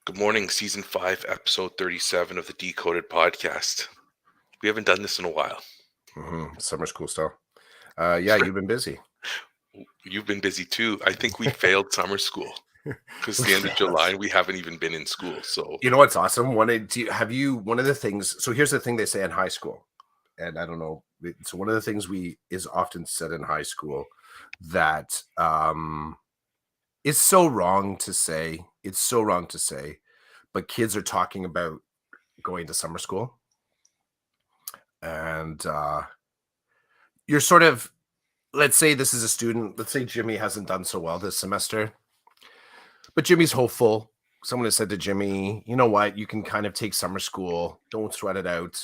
Good morning, season 5, episode 37 of the Decoded podcast. We haven't done this in a while. Summer school style. Yeah, you've been busy. You've been busy too. I think we failed summer school because the end of July we haven't even been in school. So You know what's awesome? One of the things. So here's the thing they say in high school, and I don't know. So one of the things is often said in high school that is so wrong to say. It's so wrong to say, but kids are talking about going to summer school, and you're sort of. Let's say this is a student. Let's say Jimmy hasn't done so well this semester, but Jimmy's hopeful. Someone has said to Jimmy, you know what, you can kind of take summer school. Don't sweat it out.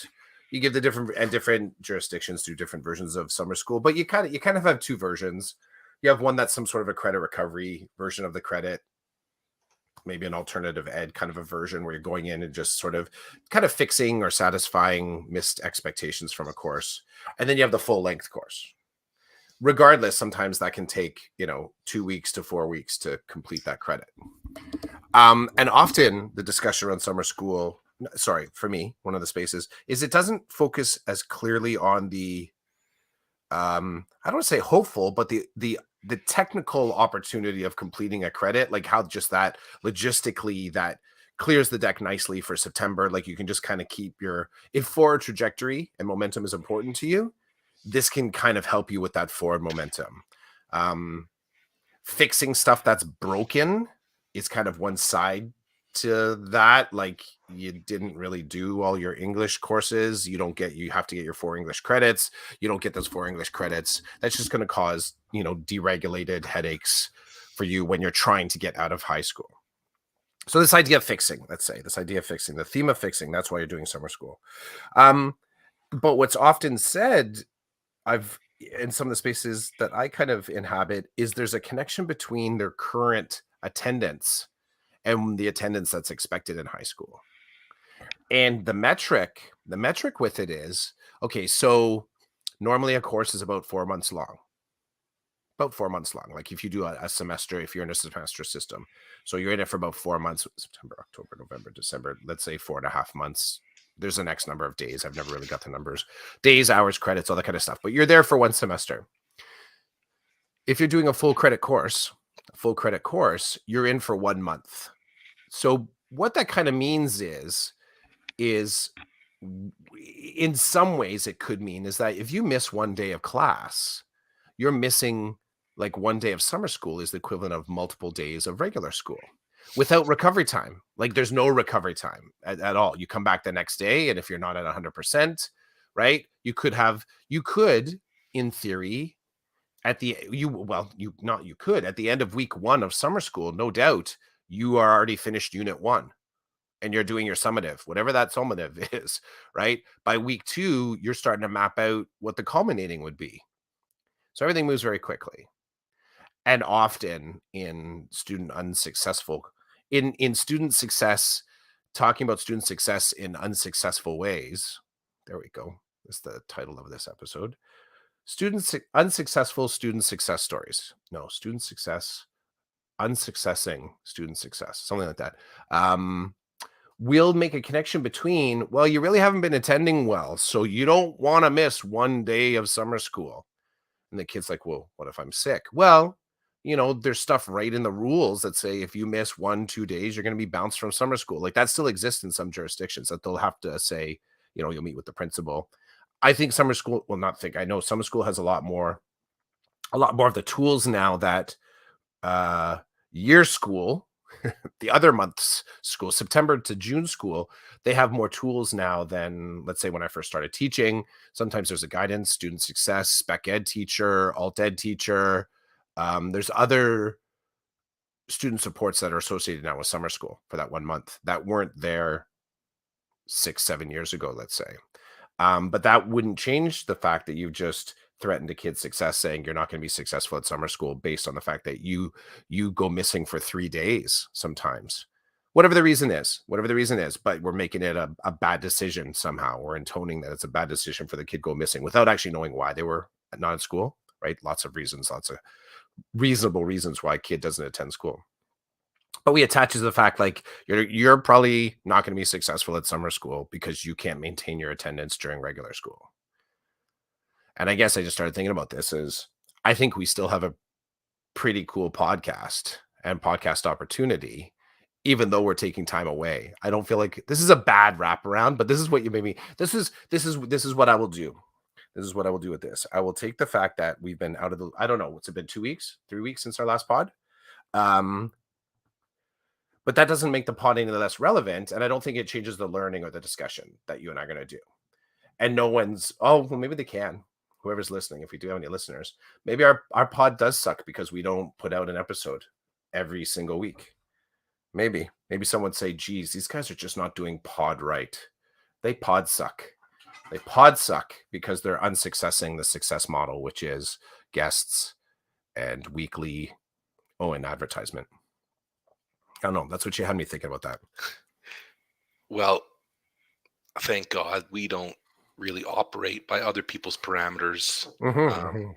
You give the different jurisdictions do different versions of summer school, but you kind of have two versions. You have one that's some sort of a credit recovery version of the credit, maybe an alternative ed kind of a version where you're going in and just sort of kind of fixing or satisfying missed expectations from a course. And then you have the full length course. Regardless, sometimes that can take 2 weeks to 4 weeks to complete that credit. And often the discussion around summer school, for me, one of the spaces is it doesn't focus as clearly on the I don't want to say hopeful, but the technical opportunity of completing a credit, like how just that logistically that clears the deck nicely for September. Like you can just kind of keep if forward trajectory and momentum is important to you, this can kind of help you with that forward momentum. Fixing stuff that's broken is kind of one side to that. Like you didn't really do all your English courses. You have to get your 4 English credits. You don't get those 4 English credits. That's just going to cause, deregulated headaches for you when you're trying to get out of high school. So this idea of fixing, the theme of fixing, that's why you're doing summer school. But what's often said, in some of the spaces that I kind of inhabit, is there's a connection between their current attendance and the attendance that's expected in high school. And the metric with it is, okay, so normally a course is about 4 months long. Like if you do a semester, if you're in a semester system. So you're in it for about 4 months, September, October, November, December, let's say 4.5 months. There's an X number of days. I've never really got the numbers, days, hours, credits, all that kind of stuff. But you're there for one semester. If you're doing a full credit course, you're in for 1 month. So what that kind of means is in some ways it could mean is that if you miss 1 day of class, you're missing like 1 day of summer school is the equivalent of multiple days of regular school without recovery time. Like there's no recovery time at all. You come back the next day, and if you're not at 100%, right, you could in theory at the end of week 1 of summer school, no doubt you are already finished unit 1 and you're doing your summative, whatever that summative is, right? By week 2, you're starting to map out what the culminating would be. So everything moves very quickly. And often in student success, talking about student success in unsuccessful ways. There we go. That's the title of this episode. Unsuccessful student success stories. No, student success, unsuccessing student success, something like that. We'll make a connection between, well, you really haven't been attending well, so you don't want to miss 1 day of summer school. And the kid's like, well, what if I'm sick? Well, there's stuff right in the rules that say if you miss 1-2 days, you're going to be bounced from summer school. Like that still exists in some jurisdictions that they'll have to say, you'll meet with the principal. I think summer school, I know summer school has a lot more of the tools now that year school, the other month's school, September to June school, they have more tools now than, let's say, when I first started teaching. Sometimes there's a guidance, student success, spec ed teacher, alt ed teacher. There's other student supports that are associated now with summer school for that 1 month that weren't there 6-7 years ago, let's say. But that wouldn't change the fact that you've just threatened a kid's success, saying you're not going to be successful at summer school based on the fact that you go missing for 3 days sometimes. Whatever the reason is, but we're making it a bad decision somehow. We're intoning that it's a bad decision for the kid go missing without actually knowing why they were not in school, right? Lots of reasons, lots of reasonable reasons why a kid doesn't attend school. But we attach to the fact like you're probably not going to be successful at summer school because you can't maintain your attendance during regular school. And I guess I just started thinking about this is I think we still have a pretty cool podcast and podcast opportunity, even though we're taking time away. I don't feel like this is a bad wraparound, but this is what you made me. This is what I will do. This is what I will do with this. I will take the fact that we've been out of the, I don't know, what's it been, 2 weeks, 3 weeks since our last pod? Um, but that doesn't make the pod any less relevant. And I don't think it changes the learning or the discussion that you and I are going to do. And no one's, oh, well, maybe they can. Whoever's listening, if we do have any listeners, maybe our pod does suck because we don't put out an episode every single week. Maybe someone would say, geez, these guys are just not doing pod right. They pod suck. They pod suck because they're unsuccessing the success model, which is guests and weekly, and advertisement. I don't know. That's what you had me thinking about that. Well, thank God we don't really operate by other people's parameters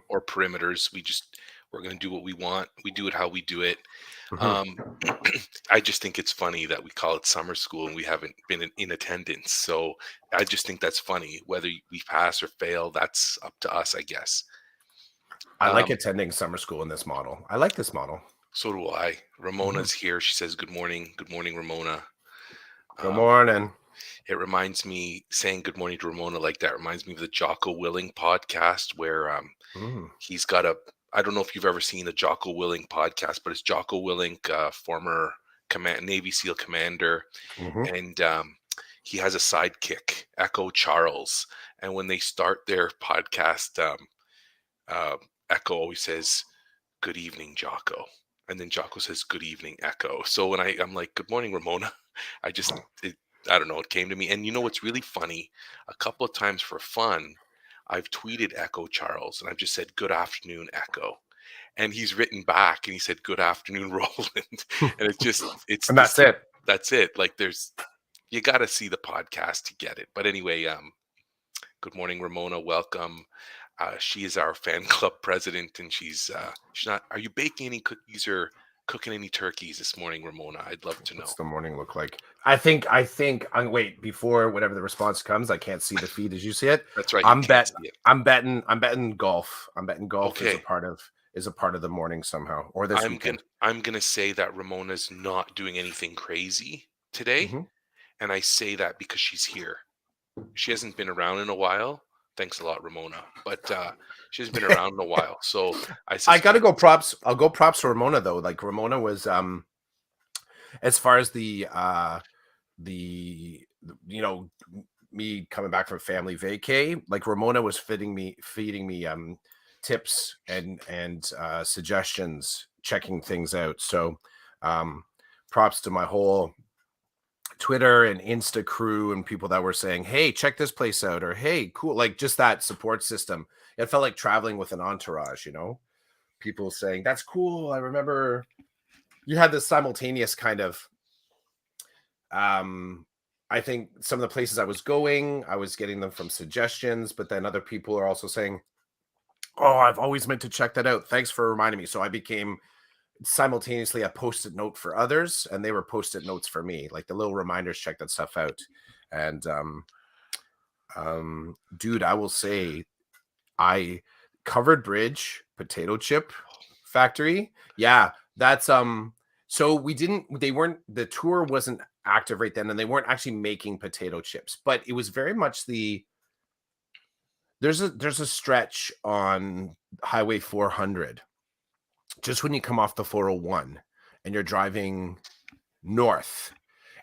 or perimeters. We're going to do what we want. We do it how we do it. I just think it's funny that we call it summer school and we haven't been in attendance. So I just think that's funny. Whether we pass or fail, that's up to us, I guess. I like attending summer school in this model. I like this model. So do I. Ramona's here. She says, good morning. Good morning, Ramona. Good morning. It reminds me, saying good morning to Ramona like that reminds me of the Jocko Willing podcast where he's got I don't know if you've ever seen the Jocko Willing podcast, but it's Jocko Willing, former Navy SEAL commander. And he has a sidekick, Echo Charles. And when they start their podcast, Echo always says, good evening, Jocko. And then Jocko says, good evening, Echo. So when I'm like, good morning, Ramona, I don't know, it came to me. And you know what's really funny? A couple of times for fun, I've tweeted Echo Charles and I've just said, good afternoon, Echo. And he's written back and he said, good afternoon, Roland. And and that's it. That's it. Like you got to see the podcast to get it. But anyway, good morning, Ramona. Welcome. She is our fan club president and she's not, are you baking any cookies or cooking any turkeys this morning, Ramona? I'd love to know. What's the morning look like? I think wait, before whatever the response comes, I can't see the feed as you see it. That's right. I'm betting golf. I'm betting golf Okay. is a part of the morning somehow, or this weekend. I'm gonna say that Ramona's not doing anything crazy today. And I say that because she's here. She hasn't been around in a while. Thanks a lot, Ramona. But she hasn't been around in a while. So I gotta go props. I'll go props to Ramona though. Like Ramona was as far as the me coming back from family vacay, like Ramona was feeding me tips and suggestions, checking things out. So props to my whole Twitter and Insta crew and people that were saying, hey, check this place out, or hey, cool, like just that support system. It felt like traveling with an entourage, people saying that's cool. I remember you had this simultaneous kind of I think some of the places I was going, I was getting them from suggestions, but then other people are also saying, oh, I've always meant to check that out. Thanks for reminding me. So I became simultaneously a post-it note for others, and they were post-it notes for me, like the little reminders, check that stuff out. And dude, I will say, I Covered Bridge potato chip factory. Yeah, that's so the tour wasn't active right then, and they weren't actually making potato chips, but it was very much there's a stretch on Highway 400 just when you come off the 401 and you're driving north,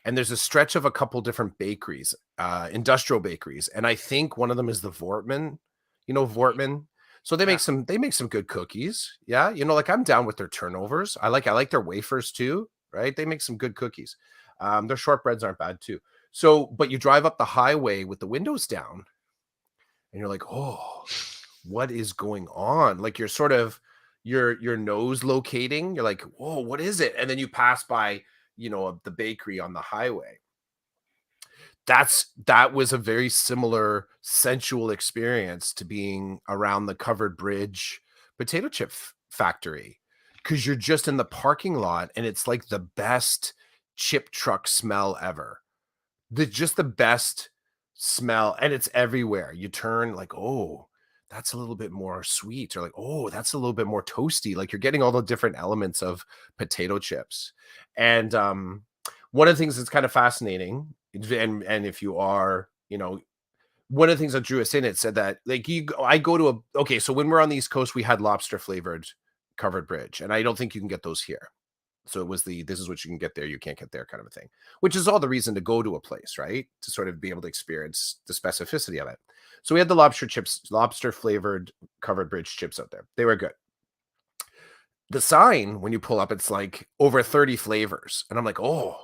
and there's a stretch of a couple different bakeries, industrial bakeries, and I think one of them is the Vortman. Vortman. So they make some good cookies. Yeah, like I'm down with their turnovers. I like their wafers too, right? They make some good cookies. Their shortbreads aren't bad too. So, but you drive up the highway with the windows down and you're like, oh, what is going on? Like you're sort of your nose locating. You're like, whoa, what is it? And then you pass by, the bakery on the highway. That was a very similar sensual experience to being around the Covered Bridge potato chip factory. because you're just in the parking lot and it's like the best chip truck smell ever. Just the best smell, and it's everywhere. You turn like, "Oh, that's a little bit more sweet," or like, "Oh, that's a little bit more toasty." Like, you're getting all the different elements of potato chips. And, one of the things that's kind of fascinating, and if you are, one of the things that drew us in, it said that, like, I go to a okay, so when we're on the East Coast, we had lobster flavored covered bridge, and I don't think you can get those here. So it was this is what you can get there, you can't get there kind of a thing, which is all the reason to go to a place, right? To sort of be able to experience the specificity of it. So we had the lobster flavored covered bridge chips out there. They were good. The sign, when you pull up, it's like over 30 flavors. And I'm like, oh,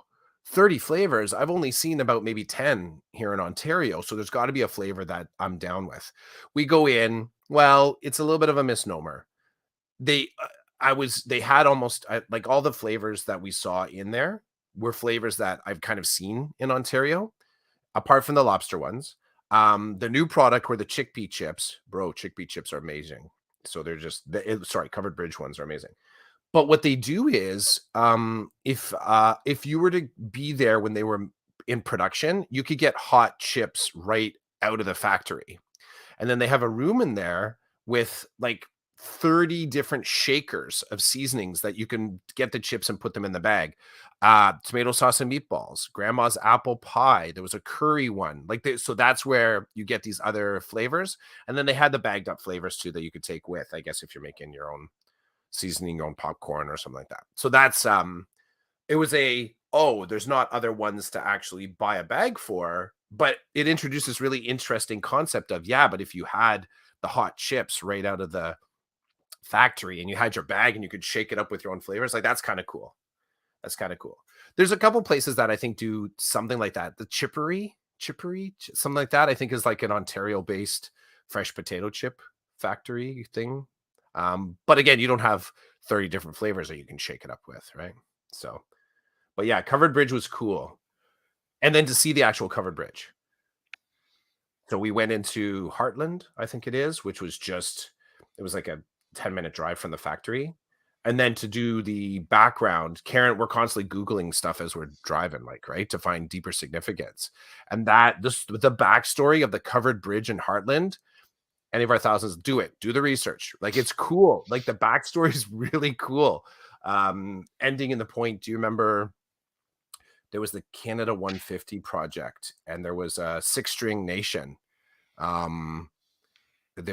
30 flavors. I've only seen about maybe 10 here in Ontario. So there's got to be a flavor that I'm down with. We go in. Well, it's a little bit of a misnomer. They they had almost like all the flavors that we saw in there were flavors that I've kind of seen in Ontario, apart from the lobster ones. The new product were the chickpea chips. Bro, chickpea chips are amazing. So they're sorry, covered bridge ones are amazing. But what they do is, if you were to be there when they were in production, you could get hot chips right out of the factory. And then they have a room in there with like 30 different shakers of seasonings that you can get the chips and put them in the bag. Tomato sauce and meatballs, grandma's apple pie. There was a curry one. So that's where you get these other flavors. And then they had the bagged up flavors too that you could take with, I guess, if you're making your own seasoning, your own popcorn or something like that. So that's it was there's not other ones to actually buy a bag for, but it introduced this really interesting concept of, yeah, but if you had the hot chips right out of the factory and you had your bag and you could shake it up with your own flavors, like that's kind of cool. That's kind of cool. There's a couple places that I think do something like that. The something like that, I think is like an Ontario based fresh potato chip factory thing. But again, you don't have 30 different flavors that you can shake it up with, right? So, but yeah, covered bridge was cool. And then to see the actual covered bridge. So we went into Heartland, I think it is, which was it was like a 10-minute drive from the factory. And then to do the background, Karen, we're constantly Googling stuff as we're driving, like, right, to find deeper significance. And the backstory of the covered bridge in Heartland, any of our thousands, do the research. Like, it's cool. Like, the backstory is really cool. Ending in the point, do you remember there was the Canada 150 project and there was a 6-string nation? There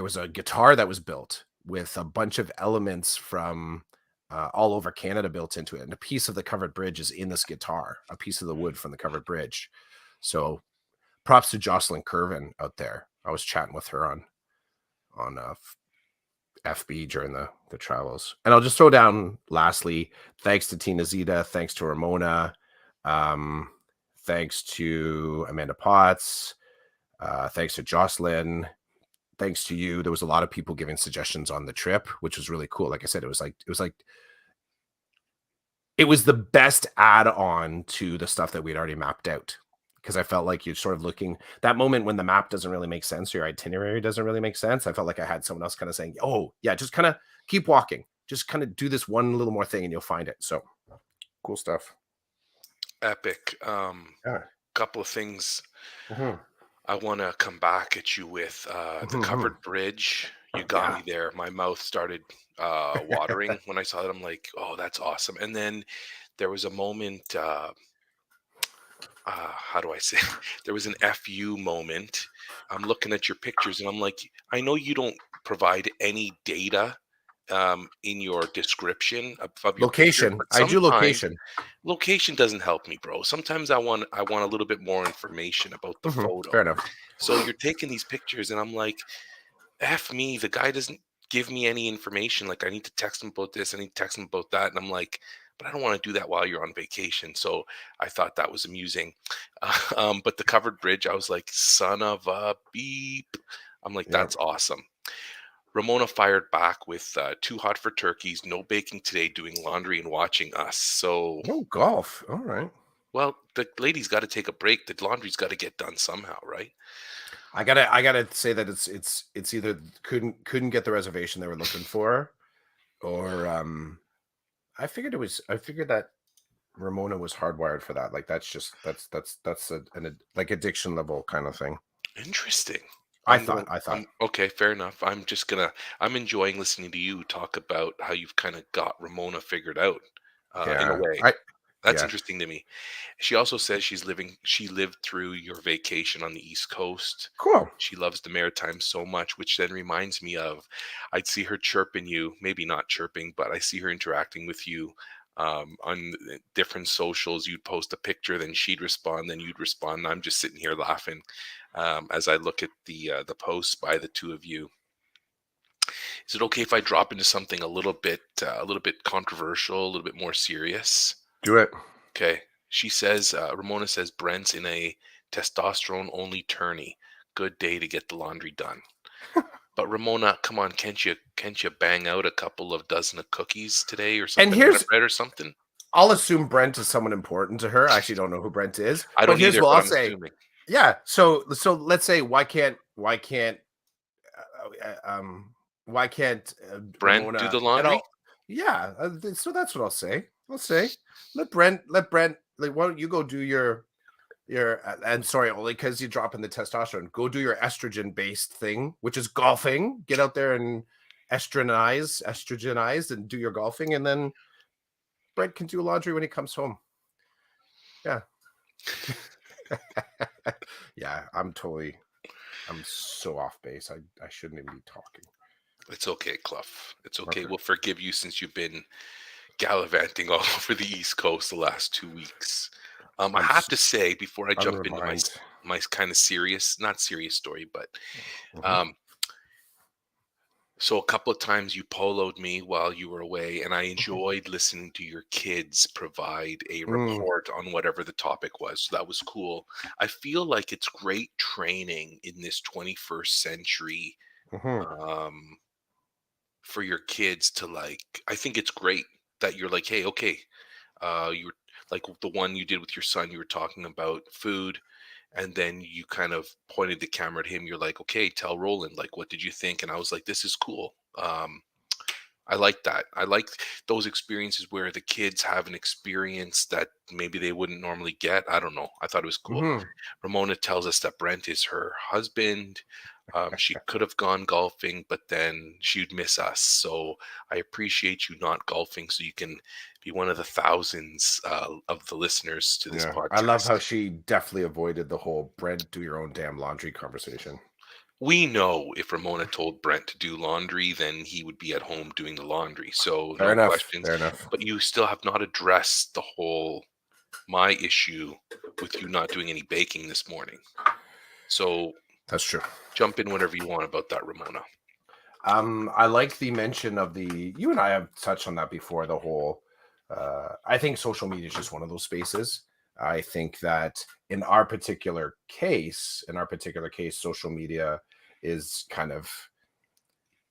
was a guitar that was built with a bunch of elements from all over Canada built into it. And a piece of the covered bridge is in this guitar, a piece of the wood from the covered bridge. So props to Jocelyn Curvin out there. I was chatting with her on FB during the travels. And I'll just throw down lastly, thanks to Tina Zita, thanks to Ramona, thanks to Amanda Potts, thanks to Jocelyn, thanks to you. There was a lot of people giving suggestions on the trip, which was really cool. Like I said, it was the best add-on to the stuff that we'd already mapped out. Because I felt like you're sort of looking that moment when the map doesn't really make sense, or your itinerary doesn't really make sense. I felt like I had someone else kind of saying, oh yeah, just kind of keep walking, just kind of do this one little more thing and you'll find it. So cool stuff. Epic. Yeah. Couple of things Mhm. I want to come back at you with. The Mhm, mhm. covered bridge, you got Yeah. me there. My mouth started watering when I saw it. I'm like, oh, that's awesome. And then there was a moment. How do I say? There was an FU moment. I'm looking at your pictures and I'm like, I know you don't provide any data in your description of your pictures, Location. but I do sometimes location. location doesn't help me, bro. Sometimes I want a little bit more information about the Fair photo. enough. So you're taking these pictures and I'm like, F me, the guy doesn't give me any information. Like, I need to text him about this, I need to text him about that. And I'm like, but I don't want to do that while you're on vacation. So I thought that was amusing. But the covered bridge, I was like, son of a beep. I'm like, Yeah. that's awesome. Ramona fired back with too hot for turkeys, no baking today, doing laundry and watching us. So, Oh, golf. All right. well, the lady's got to take a break. The laundry's got to get done somehow, right? I gotta say that it's either couldn't get the reservation they were looking for, or I figured that Ramona was hardwired for that. Like that's like addiction level kind of thing. Interesting. I I'm thought. going. I thought. Okay. Fair enough. I'm enjoying listening to you talk about how you've kind of got Ramona figured out, in a Yeah. way. I. That's Yeah. interesting to me. She also says she lived through your vacation on the East Coast. Cool. She loves the Maritimes so much, which then reminds me of I'd see her chirping you, maybe not chirping, but I see her interacting with you on different socials. You'd post a picture, then she'd respond, then you'd respond. And I'm just sitting here laughing as I look at the posts by the two of you. Is it okay if I drop into something a little bit controversial, a little bit more serious? Do it. Okay. She says, Ramona says, Brent's in a testosterone only tourney. Good day to get the laundry done. But Ramona, come on, can't you bang out a couple of dozen of cookies today or some And banana here's bread or something? I'll assume Brent is someone important to her. I actually don't know who Brent is, I but don't here's either, what but I'll I'm say. assuming. Yeah. So let's say uh, uh, um why can't Brent do Ramona the and laundry? I'll yeah. So that's what I'll say. I'll say let Brent like why don't you go do your and sorry only because you're dropping the testosterone. Go do your estrogen based thing, which is golfing. Get out there and estrogenize and do your golfing, and then Brent can do laundry when he comes home. Yeah. Yeah, I'm so off base. I shouldn't even be talking. It's okay, Clough. It's okay. Okay. We'll forgive you since you've been gallivanting all over the East Coast the last 2 weeks. I I'm have to say before I jump into unremind. my kind of serious, not serious story, but Mhm, um, so a couple of times you poloed me while you were away, and I mhm. enjoyed listening to your kids provide a Mm, report on whatever the topic was. So that was cool. I feel like it's great training in this 21st century mhm, um, for your kids to like. I think it's great that you're like, hey, okay, you're like the one you did with your son. You were talking about food, and then you kind of pointed the camera at him. You're like, okay, tell Roland, like, what did you think? And I was like, this is cool. I like that. I like those experiences where the kids have an experience that maybe they wouldn't normally get. I don't know. I thought it was cool. mhm. Ramona tells us that Brent is her husband. She could have gone golfing, but then she'd miss us. So I appreciate you not golfing so you can be one of the thousands of the listeners to this Yeah, I love podcast. how she definitely avoided the whole Brent do your own damn laundry conversation. We know if Ramona told Brent to do laundry, then he would be at home doing the laundry. So Fair no enough. questions. Fair enough. But you still have not addressed the whole my issue with you not doing any baking this morning. So That's true. jump in whenever you want about that, Ramona. I like the mention of you and I have touched on that before, the whole I think social media is just one of those spaces. I think that in our particular case, social media is kind of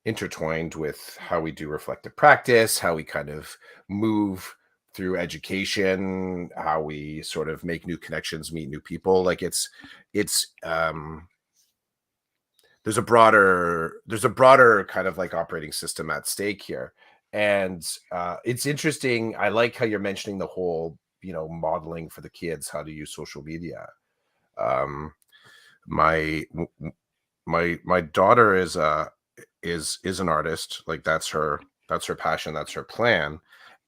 intertwined with how we do reflective practice, how we kind of move through education, how we sort of make new connections, meet new people. Like it's there's a broader kind of like operating system at stake here. And it's interesting. I like how you're mentioning the whole, modeling for the kids how to use social media. Um, my my daughter is an artist. Like that's her passion, that's her plan.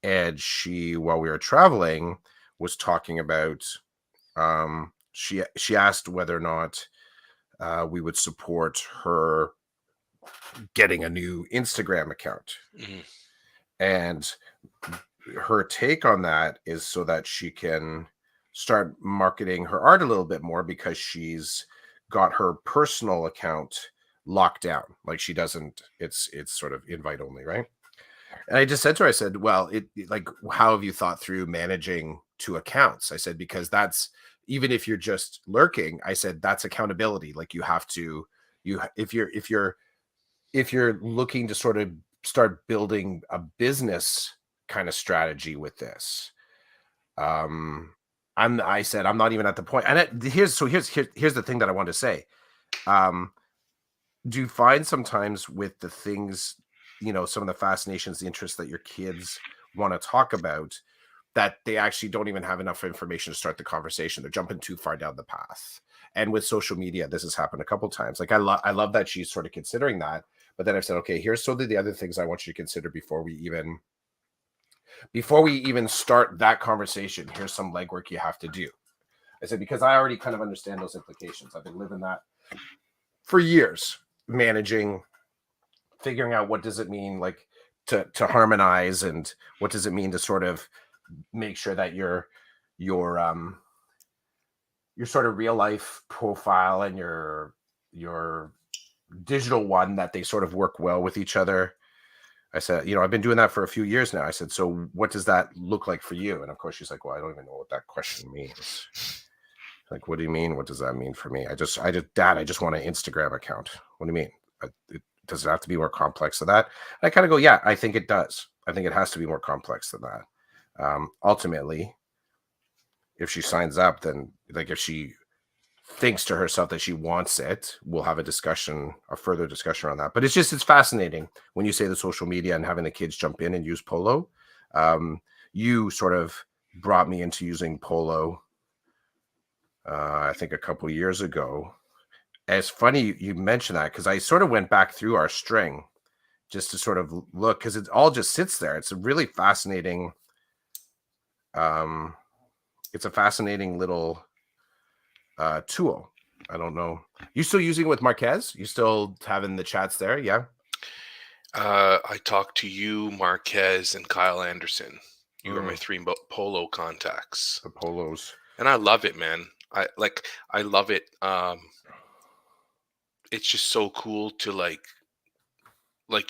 And she, while we were traveling, was talking about she asked whether or not we would support her getting a new Instagram account. Mhm. And her take on that is so that she can start marketing her art a little bit more, because she's got her personal account locked down. Like she doesn't, it's sort of invite only, right? And I just said to her, I said, well, like, how have you thought through managing two accounts? I said, because that's, even if you're just lurking, I said, that's accountability. Like you have to, if you're looking to sort of start building a business kind of strategy with this, um I said I'm not even at the point. And here's the thing that I want to say. um do you find sometimes with the things, some of the fascinations, the interests that your kids want to talk about, that they actually don't even have enough information to start the conversation. They're jumping too far down the path. And with social media, this has happened a couple times. Like I love that she's sort of considering that. But then I've said, okay, here's sort of the other things I want you to consider before we even start that conversation. Here's some legwork you have to do. I said, because I already kind of understand those implications. I've been living that for years, managing, figuring out what does it mean, like to harmonize, and what does it mean to sort of make sure that your your sort of real life profile and your digital one, that they sort of work well with each other. I said, I've been doing that for a few years now. I said, so what does that look like for you? And of course she's like, well, I don't even know what that question means. Like, what do you mean? What does that mean for me? Dad, I just want an Instagram account. What do you mean? Does it have to be more complex than that? And I kind of go, yeah, I think it does. I think it has to be more complex than that. Ultimately, if she signs up, then, like, if she thinks to herself that she wants it, we'll have a further discussion around that. But it's fascinating when you say the social media and having the kids jump in and use Polo. You sort of brought me into using Polo, I think a couple years ago. And it's funny you mentioned that, because I sort of went back through our string just to sort of look, because it all just sits there. It's a really fascinating, it's a fascinating little tool. I don't know. You still using it with Marquez? You still having the chats there? Yeah. I talked to you, Marquez, and Kyle Anderson. You are my Mm, three polo contacts, the polos. and I love it, man. I love it. It's just so cool to like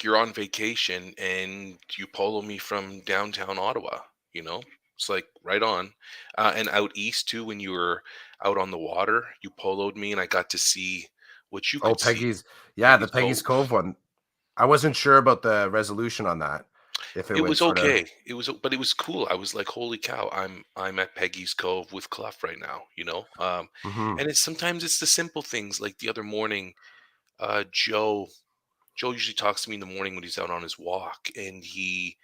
you're on vacation and you polo me from downtown Ottawa. You know, it's like right on. And out east too, when you were out on the water, you poloed me, and I got to see what you Oh, could see. Peggy's. Yeah, the Peggy's Peggy's Cove. Cove one. I wasn't sure about the resolution on that. If it It would was sort of. okay. But it was cool. I was like, "Holy cow, I'm at Peggy's Cove with Clough right now," you know? Hmm. And it's sometimes it's the simple things, like the other morning, Joe usually talks to me in the morning when he's out on his walk, and he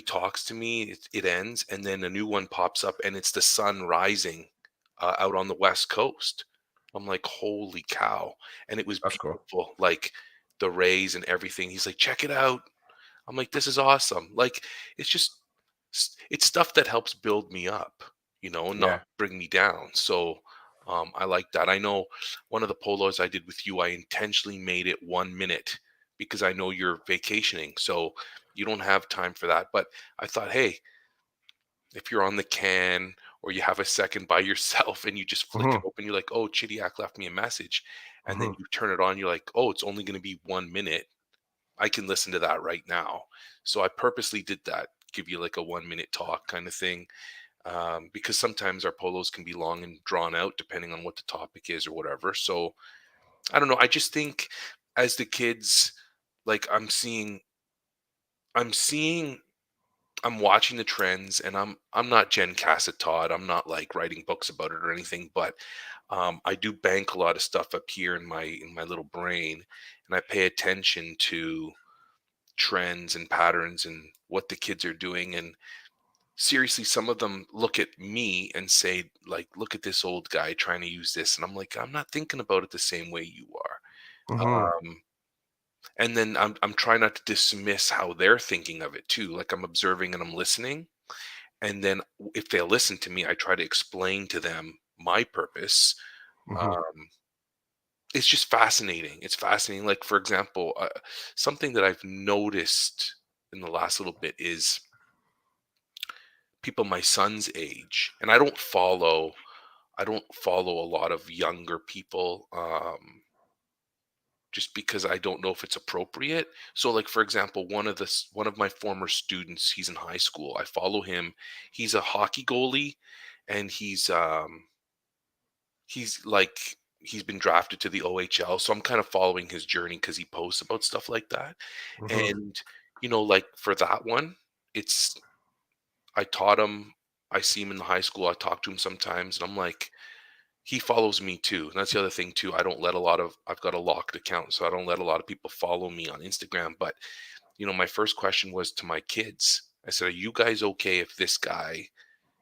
talks to me, it ends, and then a new one pops up, and it's the sun rising, out on the West Coast. I'm like, "Holy cow," and it was That's cool. beautiful, like, the rays and everything. He's like, "Check it out." I'm like, "This is awesome." Like, it's just it's stuff that helps build me up, and not Yeah. bring me down. So, I like that. I know one of the polos I did with you, I intentionally made it 1 minute because I know you're vacationing, so you don't have time for that. But I thought, hey, if you're on the can or you have a second by yourself and you just flick it Hmm. open, you're like, "Oh, Chidiac left me a message," and then Hmm. you turn it on, you're like, "Oh, it's only going to be 1 minute. I can listen to that right now." So I purposely did that, give you like a 1 minute talk kind of thing, because sometimes our polos can be long and drawn out depending on what the topic is or whatever. So I don't know. I just think as the kids, like I'm seeing, I'm watching the trends, and I'm not Jen Cassett Todd. I'm not like writing books about it or anything, but I do bank a lot of stuff up here in my little brain, and I pay attention to trends and patterns and what the kids are doing. And seriously, some of them look at me and say, like, "Look at this old guy trying to use this," and I'm like, "I'm not thinking about it the same way you Hmm. are." And then I'm trying not to dismiss how they're thinking of it too. Like, I'm observing and I'm listening, and then if they listen to me, I try to explain to them my purpose. Hmm. um, it's just fascinating. It's fascinating. Like, for example, something that I've noticed in the last little bit is people my son's age, and I don't follow a lot of younger people, just because I don't know if it's appropriate. So, like, for example, one of my former students, he's in high school. I follow him. He's a hockey goalie, and he's like he's been drafted to the OHL. So I'm kind of following his journey because he posts about stuff like that. Hmm. And like for that one, it's I taught him. I see him in the high school. I talk to him sometimes, and I'm like, he follows me too. And that's the other thing too. I've got a locked account, so I don't let a lot of people follow me on Instagram. But my first question was to my kids. I said, "Are you guys okay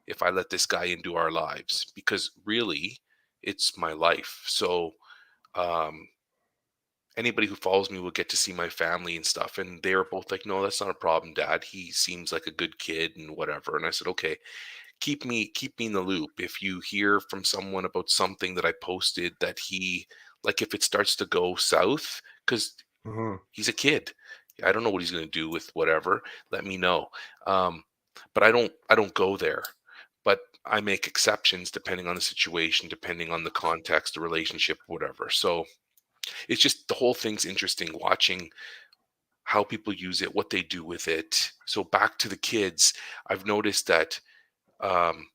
if I let this guy into our lives? Because really, it's my life." So, um, anybody who follows me will get to see my family and stuff. And they were both like, "No, that's not a problem, Dad. He seems like a good kid and whatever." And I said, "Okay, keep me in the loop. If you hear from someone about something that I posted that like if it starts to go south, because Mhm. he's a kid. I don't know what he's going to do with whatever. Let me know." Um, but I don't go there. But I make exceptions depending on the situation, depending on the context, the relationship, whatever. So it's just the whole thing's interesting watching how people use it, what they do with it. So back to the kids, I've noticed that um,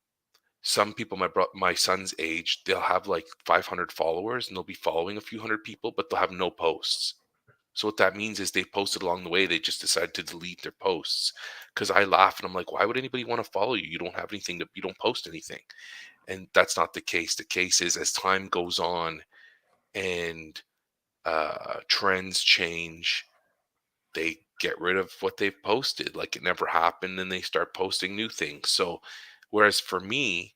some people, my son's age, they'll have like 500 followers and they'll be following a few hundred people, but they'll have no posts. So what that means is they posted along the way. They just decided to delete their posts. Because I laugh and I'm like, why would anybody want to follow you? You don't have anything you don't post anything. And that's not the case. The case is as time goes on and trends change, they get rid of what they've posted like it never happened and they start posting new things. So whereas for me,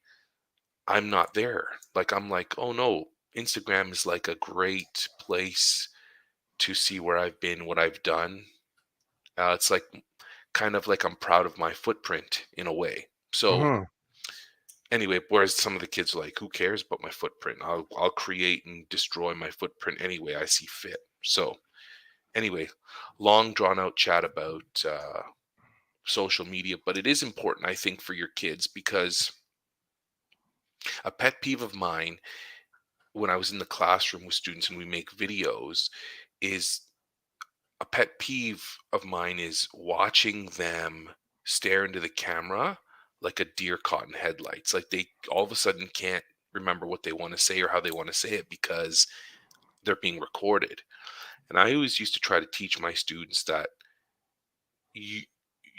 I'm not there. Like I'm like, oh no, Instagram is like a great place to see where I've been, what I've done. It's like kind of like I'm proud of my footprint in a way. So Mhm. anyway, whereas some of the kids are like, who cares about my footprint? I'll create and destroy my footprint anyway I see fit. So anyway, long drawn out chat about social media, but it is important, I think, for your kids because a pet peeve of mine when I was in the classroom with students and we make videos is a pet peeve of mine is watching them stare into the camera like a deer caught in headlights. Like they all of a sudden can't remember what they want to say or how they want to say it because they're being recorded. And I always used to try to teach my students that you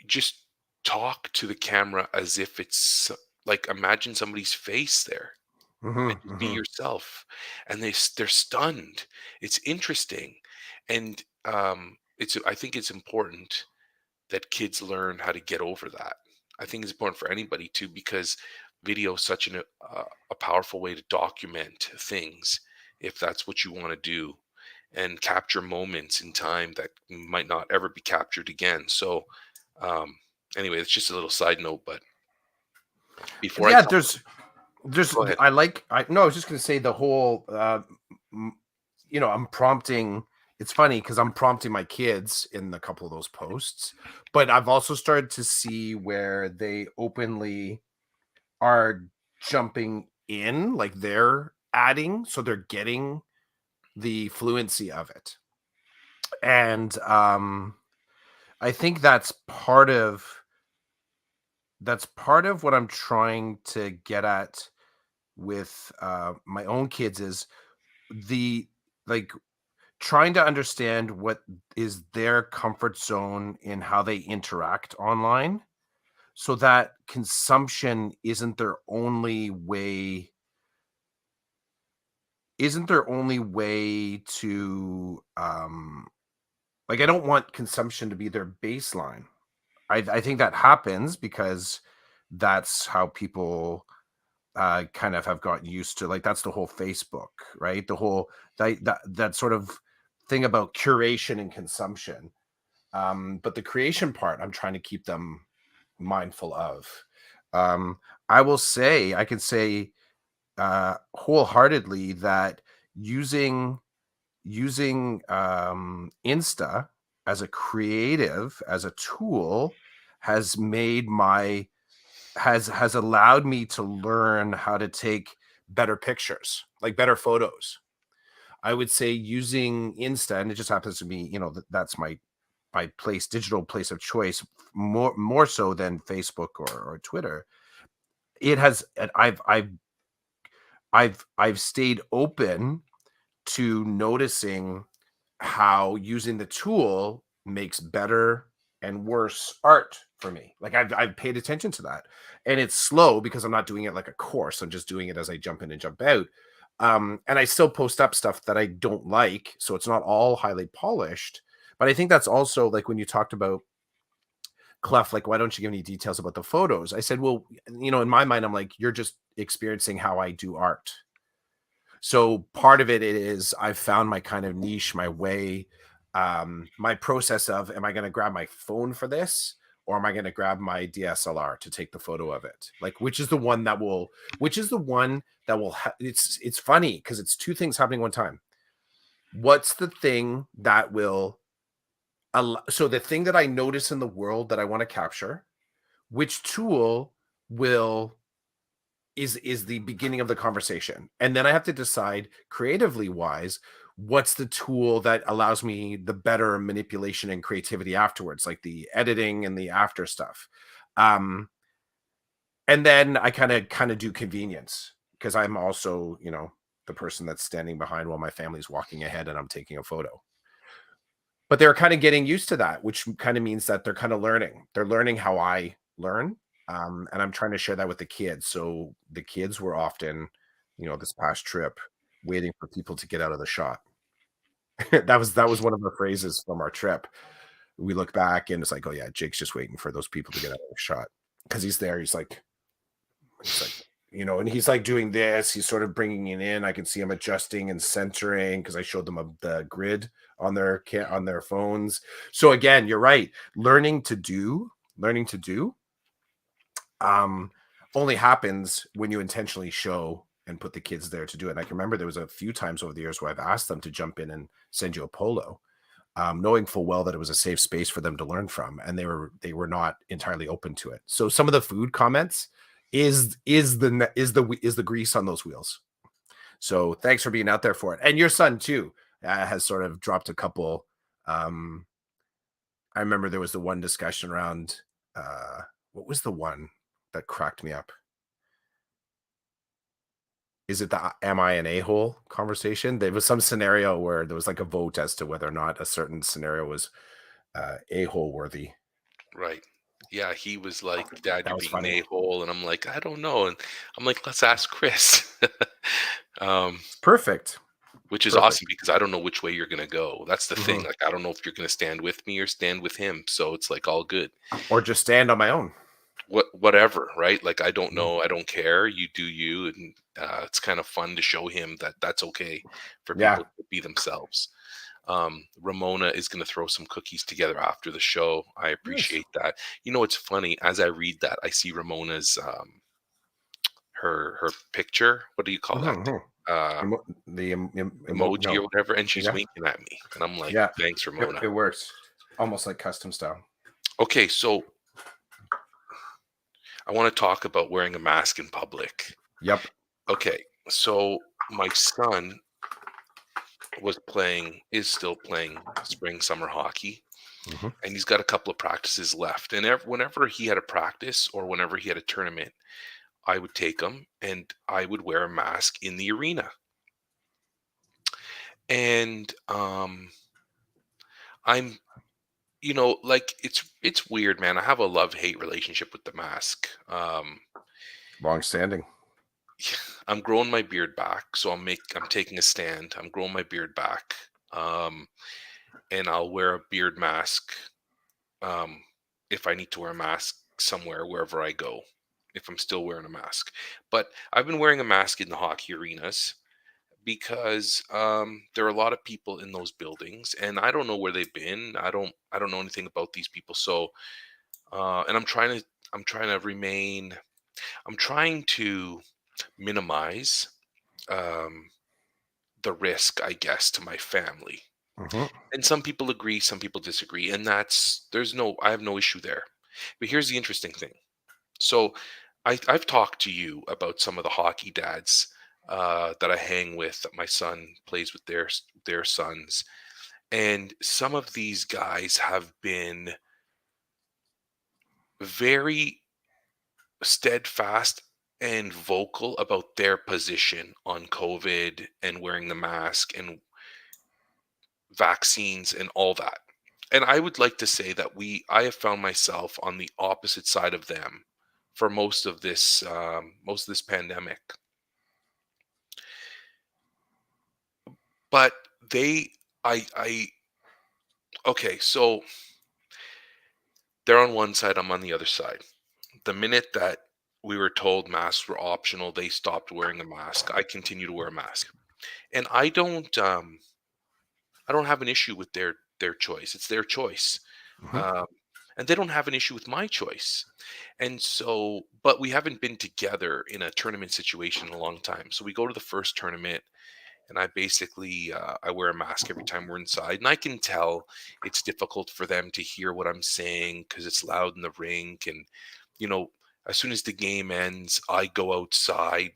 just talk to the camera as if it's like imagine somebody's face there and Mhm. just be Mhm. yourself. And they're stunned. It's interesting. And it's I think it's important that kids learn how to get over that. I think it's important for anybody too because video is such a powerful way to document things if that's what you want to do and capture moments in time that might not ever be captured again. So um, anyway, it's just a little side note, but before I Yeah, tell, there's go ahead. I no, I was just gonna say the whole m- I'm prompting. It's funny because I'm prompting my kids in a couple of those posts, but I've also started to see where they openly are jumping in, like they're adding, so they're getting the fluency of it. And I think that's part of what I'm trying to get at with my own kids is the like trying to understand what is their comfort zone in how they interact online so that consumption isn't their only way to like I don't want consumption to be their baseline. I think that happens because that's how people kind of have gotten used to, like, that's the whole Facebook, right? The whole that sort of thing about curation and consumption. But the creation part, I'm trying to keep them mindful of. Um, I can say wholeheartedly that using Insta as a creative, as a tool, has made my has allowed me to learn how to take better pictures, like better photos. I would say using Insta, and it just happens to be, that's my digital place of choice, more so than Facebook or Twitter. It has, and I've stayed open to noticing how using the tool makes better and worse art for me. Like I've paid attention to that. And it's slow because I'm not doing it like a course. I'm just doing it as I jump in and jump out. And I still post up stuff that I don't like. So it's not all highly polished. But I think that's also like when you talked about Clef, like, why don't you give any details about the photos? I said, well, in my mind, I'm like, you're just experiencing how I do art. So part of it is I've found my kind of niche, my way, my process of, am I going to grab my phone for this? Or am I going to grab my DSLR to take the photo of it? Like, which is the one that will, it's funny because it's two things happening one time. What's the thing that will, so the thing that I notice in the world that I want to capture, which tool will is the beginning of the conversation. And then I have to decide creatively wise, what's the tool that allows me the better manipulation and creativity afterwards, like the editing and the after stuff. Um, and then I kind of do convenience because I'm also, the person that's standing behind while my family's walking ahead and I'm taking a photo. But they're kind of getting used to that, which kind of means that they're kind of learning. They're learning how I learn, and I'm trying to share that with the kids. So the kids were often, this past trip, waiting for people to get out of the shot. That was one of the phrases from our trip. We look back and it's like, oh yeah, Jake's just waiting for those people to get out of the shot because he's there. He's like, and he's like doing this. He's sort of bringing it in. I can see him adjusting and centering because I showed them the grid on their phones. So again, you're right. Learning to do, um, only happens when you intentionally show and put the kids there to do it. And I can remember there was a few times over the years where I've asked them to jump in and send you a polo, knowing full well that it was a safe space for them to learn from, and they were not entirely open to it. So some of the food comments is the grease on those wheels. So thanks for being out there for it, and your son too has sort of dropped a couple. Um, I remember there was the one discussion around what was the one that cracked me up? Is it the "Am I an a-hole" conversation? There was some scenario where there was like a vote as to whether or not a certain scenario was a-hole worthy. Right. Yeah, he was like, "Dad, That you're was being an funny. a-hole," and I'm like, "I don't know," and I'm like, "Let's ask Chris." Um, It's perfect. which is Perfect. awesome because I don't know which way you're gonna go. That's the thing, Mhm. like, I don't know if you're gonna stand with me or stand with him, so it's, like, all good. Or just stand on my own. Whatever, right? Like, I don't Mhm. know, I don't care, you do you, and, it's kind of fun to show him that that's okay for Yeah. people to be themselves. Ramona is going to throw some cookies together after the show. I Nice. appreciate that. It's funny. As I read that, I see Ramona's her picture. What do you call Mhm, that thing? mhm. Uh, emoji or No. whatever. And she's Yeah. winking at me, and I'm like, Yeah. "Thanks, It Ramona." it works. Almost like custom style. Okay, so I want to talk about wearing a mask in public. Yep. Okay, so my son is still playing spring summer hockey, Mhm. and he's got a couple of practices left. And whenever he had a practice or whenever he had a tournament, I would take him and I would wear a mask in the arena. And I'm like it's weird, man. I have a love-hate relationship with the mask. Long standing. I'm growing my beard back, so I'm taking a stand. I'm growing my beard back. Um and I'll wear a beard mask um, if I need to wear a mask somewhere, wherever I go, if I'm still wearing a mask. But I've been wearing a mask in the hockey arenas because there are a lot of people in those buildings, and I don't know where they've been. I don't know anything about these people. So, and I'm trying to remain. I'm trying to minimize um, the risk, I guess, to my family. Mhm. And some people agree, some people disagree, and I have no issue there. But here's the interesting thing. So I've talked to you about some of the hockey dads that I hang with, that my son plays with their sons, and some of these guys have been very steadfast and vocal about their position on COVID and wearing the mask and vaccines and all that. And I would like to say that I have found myself on the opposite side of them for most of this pandemic. But they, I, okay, so They're on one side, I'm on the other side. The minute that we were told masks were optional, they stopped wearing a mask. I continue to wear a mask. And I don't have an issue with their choice. It's their choice. Mhm. Um, and they don't have an issue with my choice. And so, but we haven't been together in a tournament situation in a long time. So we go to the first tournament, and I basically I wear a mask every time we're inside, and I can tell it's difficult for them to hear what I'm saying because it's loud in the rink. And you know, as soon as the game ends, I go outside.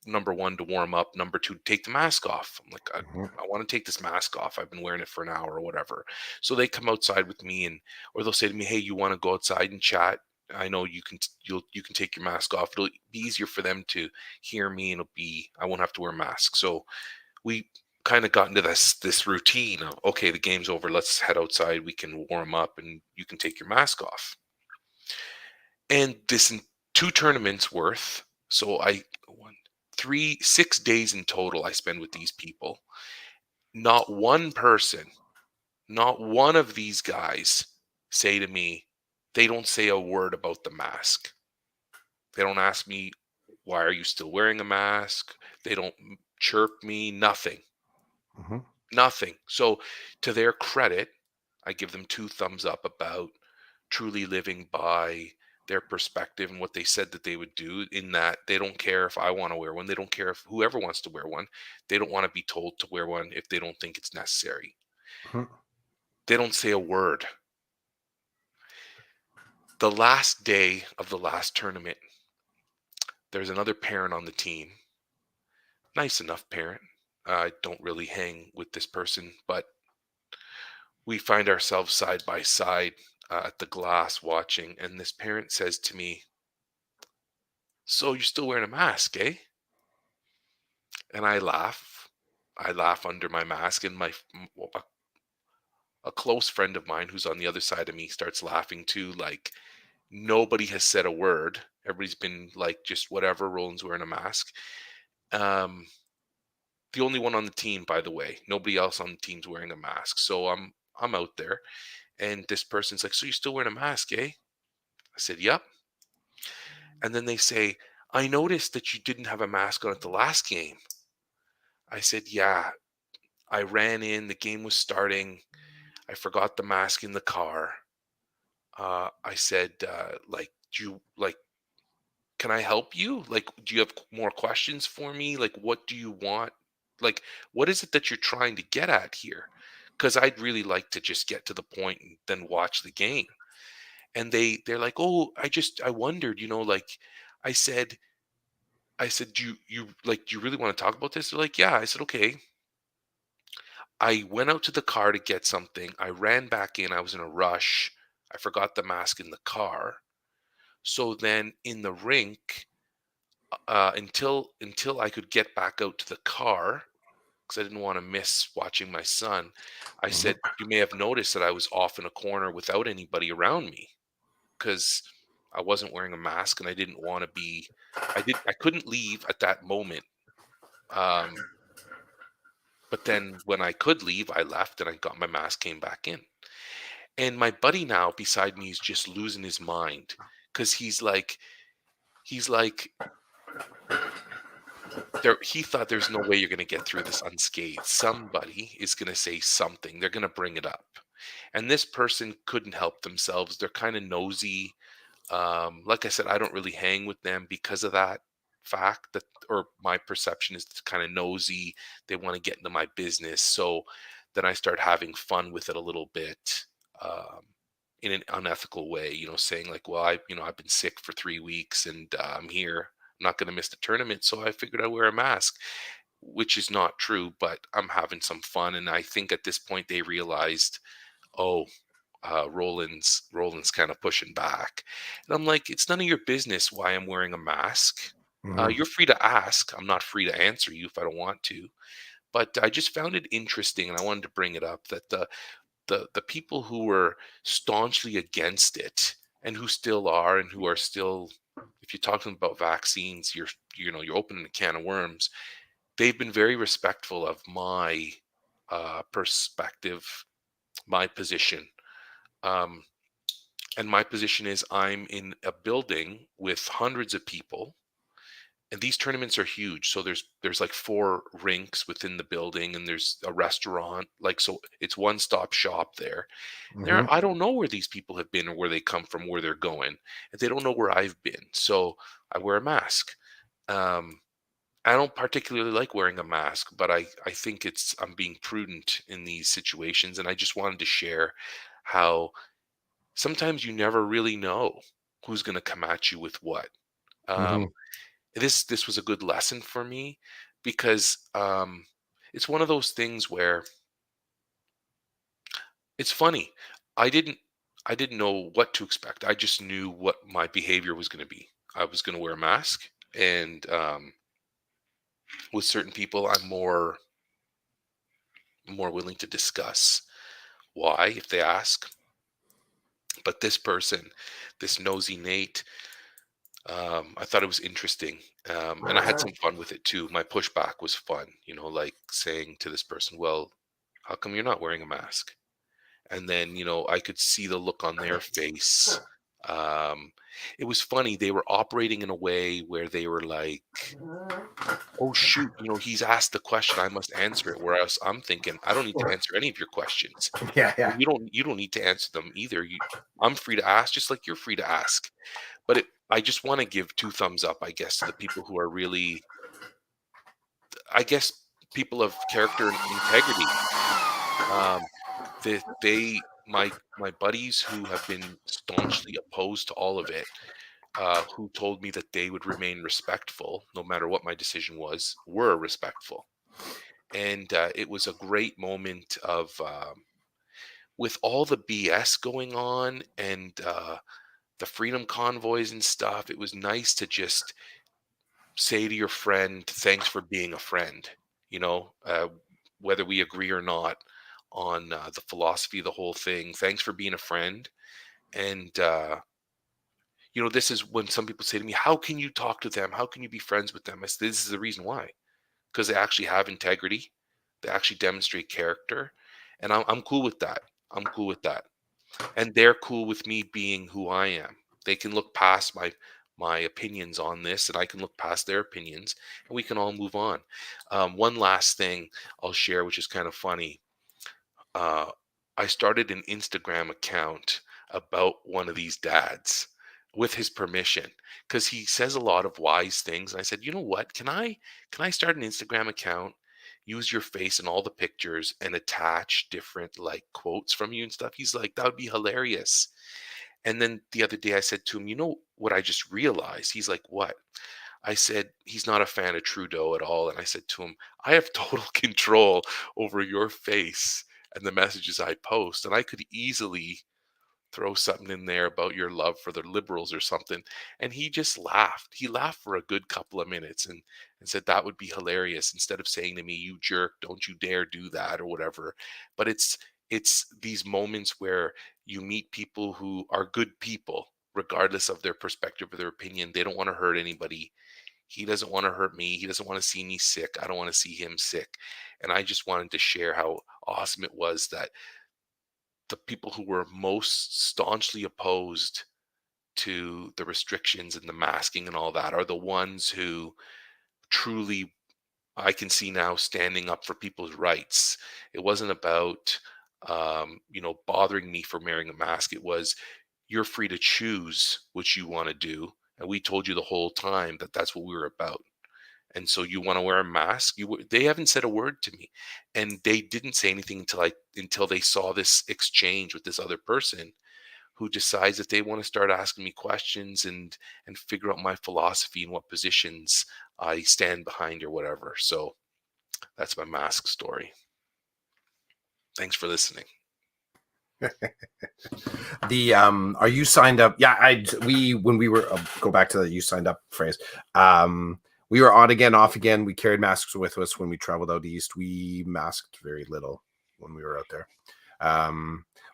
Number one, to warm up. Number two, to take the mask off. I'm like, Mhm. I want to take this mask off. I've been wearing it for an hour or whatever. So they come outside with me, and or they'll say to me, "Hey, you want to go outside and chat? I know you can take your mask off. It'll be easier for them to hear me, and I won't have to wear a mask." So we kind of got into this routine of, okay, the game's over. Let's head outside. We can warm up, and you can take your mask off. And this in 2 tournaments worth, so I 1, 3, 6 days in total I spend with these people. Not one person, not one of these guys say to me, they don't say a word about the mask. They don't ask me, "Why are you still wearing a mask?" They don't chirp me, nothing. Mhm. Nothing. So, to their credit, I give them 2 thumbs up about truly living by their perspective and what they said that they would do, in that they don't care if I wanna wear one, they don't care if whoever wants to wear one, they don't wanna be told to wear one if they don't think it's necessary. Mhm. They don't say a word. The last day of the last tournament, there's another parent on the team, nice enough parent. I don't really hang with this person, but we find ourselves side by side at the glass watching, and this parent says to me, "So you're still wearing a mask, eh?" And I laugh. I laugh under my mask, and a close friend of mine who's on the other side of me starts laughing too. Like, nobody has said a word. Everybody's been like, just whatever. Roland's wearing a mask. Um, the only one on the team, by the way. Nobody else on the team's wearing a mask. So I'm out there, and this person's like, "So you're still wearing a mask, eh?" I said, "Yep." And then they say, "I noticed that you didn't have a mask on at the last game." I said, "Yeah, I ran in, the game was starting. I forgot the mask in the car." I said, like, "Do you like, can I help you? Like, do you have more questions for me? Like, what do you want? Like, what is it that you're trying to get at here? Because I'd really like to just get to the point and then watch the game." And they're like, "Oh, I wondered, like," I said, do you really want to talk about this?" They're like, "Yeah." I said, "Okay." I went out to the car to get something. I ran back in. I was in a rush. I forgot the mask in the car. So then in the rink, until I could get back out to the car, because I didn't want to miss watching my son, I Mhm. said, "You may have noticed that I was off in a corner without anybody around me because I wasn't wearing a mask and I didn't want to be. I couldn't leave at that moment. Um, but then when I could leave, I left and I got my mask, came back in." And my buddy now beside me is just losing his mind because he's like there. He thought there's no way you're going to get through this unscathed. Somebody is going to say something. They're going to bring it up, and this person couldn't help themselves. They're kind of nosy. Like I said, I don't really hang with them because of that fact, that, or my perception is kind of nosy. They want to get into my business. So then I start having fun with it a little bit, um, in an unethical way, saying like, "Well, I've been sick for 3 weeks and I'm here. I'm not going to miss the tournament. So I figured I'd wear a mask," which is not true, but I'm having some fun. And I think at this point they realized, oh, Roland's kind of pushing back, and I'm like, "It's none of your business why I'm wearing a mask. Mhm. You're free to ask. I'm not free to answer you if I don't want to." But I just found it interesting, and I wanted to bring it up that the people who were staunchly against it, and who still are, and who are still, if you're talking about vaccines, you're opening a can of worms. They've been very respectful of my perspective, my position. Um, And my position is I'm in a building with hundreds of people, and these tournaments are huge. So there's like 4 rinks within the building, and there's a restaurant. Like, so it's one-stop shop there. Mhm. I don't know where these people have been or where they come from, where they're going, and they don't know where I've been. So I wear a mask. Um, I don't particularly like wearing a mask, but I think I'm being prudent in these situations, and I just wanted to share how sometimes you never really know who's going to come at you with what. Um, Mhm. this was a good lesson for me because it's one of those things where it's funny. I didn't I didn't know what to expect. I just knew what my behavior was going to be. I was going to wear a mask, and with certain people, I'm more willing to discuss why if they ask. But this person, this nosy Nate, I thought it was interesting, and I had some fun with it too. My pushback was fun, like saying to this person, "Well, how come you're not wearing a mask?" And then, I could see the look on their face. Um, it was funny. They were operating in a way where they were like, "Oh shoot, he's asked the question. I must answer it." Whereas I'm thinking, I don't need to answer any of your questions. Yeah, And yeah. you don't need to answer them either. I'm free to ask, just like you're free to ask. But I just want to give 2 thumbs up, I guess, to the people who are really, I guess, people of character and integrity. Um, my buddies who have been staunchly opposed to all of it, who told me that they would remain respectful no matter what my decision was, were respectful. And it was a great moment of, with all the BS going on, and the freedom convoys and stuff. It was nice to just say to your friend, "Thanks for being a friend." You know, uh, Whether we agree or not on the philosophy of the whole thing, thanks for being a friend. And this is when some people say to me, "How can you talk to them? How can you be friends with them?" I said, "This is the reason why, because they actually have integrity, they actually demonstrate character, and I'm cool with that. I'm cool with that." And they're cool with me being who I am. They can look past my opinions on this, and I can look past their opinions, and we can all move on. One last thing I'll share, which is kind of funny. Uh, I started an Instagram account about one of these dads with his permission, because he says a lot of wise things. And I said, you know what? Can I start an Instagram account? Use your face in all the pictures and attach different like quotes from you and stuff. He's like, that would be hilarious. And then the other day I said to him, you know what I just realized? He's like, what? I said, he's not a fan of Trudeau at all. And I said to him, I have total control over your face and the messages I post. And I could easily throw something in there about your love for the liberals or something. And he just laughed. He laughed for a good couple of minutes, and said that would be hilarious, instead of saying to me, "You jerk, don't you dare do that," or whatever. But it's these moments where you meet people who are good people, regardless of their perspective or their opinion. They don't want to hurt anybody. He doesn't want to hurt me. He doesn't want to see me sick. I don't want to see him sick. And I just wanted to share how awesome it was that the people who were most staunchly opposed to the restrictions and the masking and all that are the ones who truly, I can see now, standing up for people's rights. It wasn't about bothering me for wearing a mask. It was, you're free to choose what you want to do, and we told you the whole time that that's what we were about. And so you want to wear a mask? They haven't said a word to me, and they didn't say anything until they saw this exchange with this other person, who decides that they want to start asking me questions and figure out my philosophy and what positions I stand behind or whatever. So that's my mask story. Thanks for listening. Are you signed up? Yeah, we when we were go back to the you signed up phrase. We were on again, off again. We carried masks with us when we traveled out east. We masked very little when we were out there.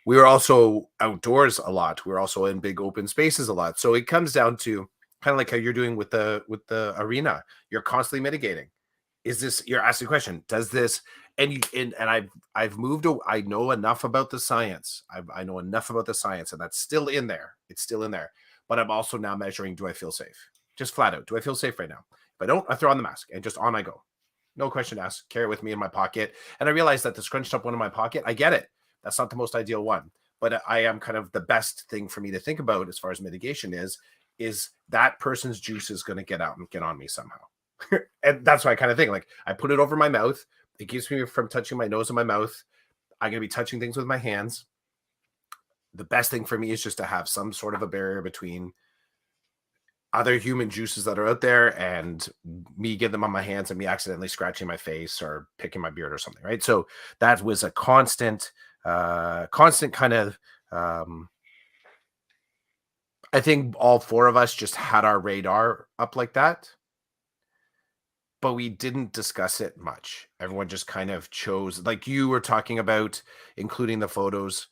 We were also outdoors a lot. We were also in big open spaces a lot. So it comes down to kind of like how you're doing with the arena. You're constantly mitigating. is this, you're asking the question, does this, and I've moved, I know enough about the science. I know enough about the science, and that's still in there. It's still in there. But I'm also now measuring, do I feel safe? Just flat out, do I feel safe right now? If I don't, I throw on the mask and just on I go. No question asked. Carry it with me in my pocket. And I realized that the scrunched up one in my pocket, I get it. That's not the most ideal one. But I am kind of, the best thing for me to think about as far as mitigation is that person's juice is going to get out and get on me somehow. And that's why I kind of think, like, I put it over my mouth. It keeps me from touching my nose and my mouth. I'm going to be touching things with my hands. The best thing for me is just to have some sort of a barrier between other human juices that are out there and me getting them on my hands and me accidentally scratching my face or picking my beard or something, right? So that was a constant kind of, um, I think all four of us just had our radar up like that, but we didn't discuss it much. Everyone just kind of chose, like you were talking about, including the photos,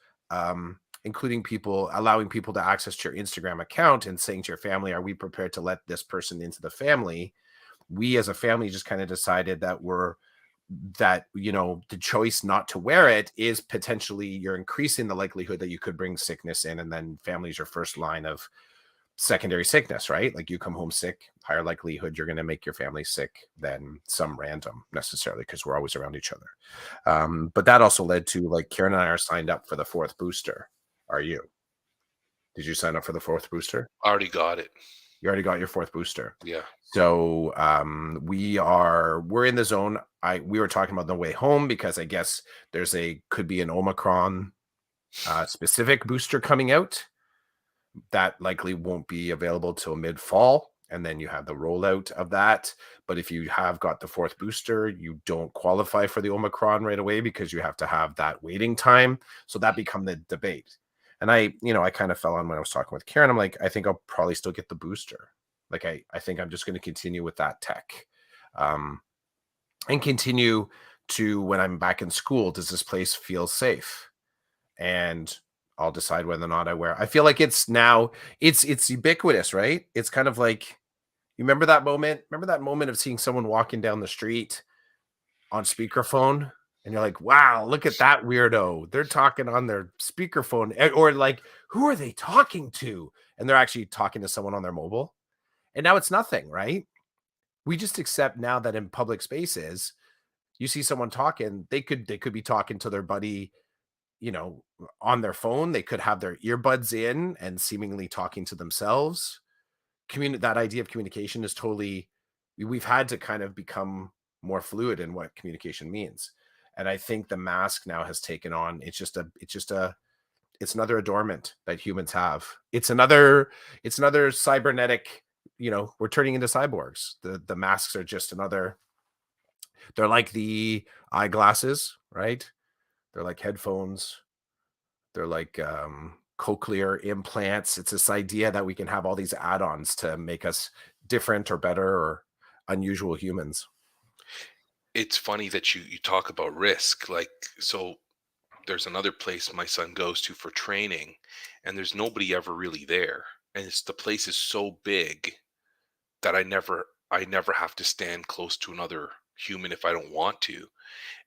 including people, allowing people to access your Instagram account and saying to your family, are we prepared to let this person into the family? We as a family just kind of decided that the choice not to wear it is potentially, you're increasing the likelihood that you could bring sickness in, and then family's your first line of secondary sickness, right? Like, you come home sick, higher likelihood you're going to make your family sick than some random, necessarily, because we're always around each other. But that also led to, like, Karen and I are signed up for the fourth booster. Are you? Did you sign up for the fourth booster? Already got it. You already got your fourth booster. Yeah. So we're in the zone. We were talking about the way home, because I guess could be an Omicron specific booster coming out that likely won't be available till mid-fall, and then you have the rollout of that. But if you have got the fourth booster, you don't qualify for the Omicron right away, because you have to have that waiting time. So that become the debate. And I kind of fell on when I was talking with Karen. I'm like, I think I'll probably still get the booster. Like, I think I'm just going to continue with that tech, um, and continue to, when I'm back in school, does this place feel safe? And I'll decide whether or not I wear. I feel like it's ubiquitous, right? It's kind of like, you remember that moment? Remember that moment of seeing someone walking down the street on speakerphone, and you're like, wow, look at that weirdo. They're talking on their speakerphone, or like, who are they talking to? And they're actually talking to someone on their mobile. And now it's nothing, right? We just accept now that in public spaces, you see someone talking, they could be talking to their buddy, you know, on their phone. They could have their earbuds in and seemingly talking to themselves. That idea of communication is totally, we've had to kind of become more fluid in what communication means. And I think the mask now has taken on, it's another adornment that humans have. It's another cybernetic, we're turning into cyborgs. The masks are just another, they're like the eyeglasses, right? They're like headphones. They're like cochlear implants. It's this idea that we can have all these add-ons to make us different or better or unusual humans. It's funny that you talk about risk. Like, so there's another place my son goes to for training, and there's nobody ever really there. And the place is so big that I never have to stand close to another human if I don't want to.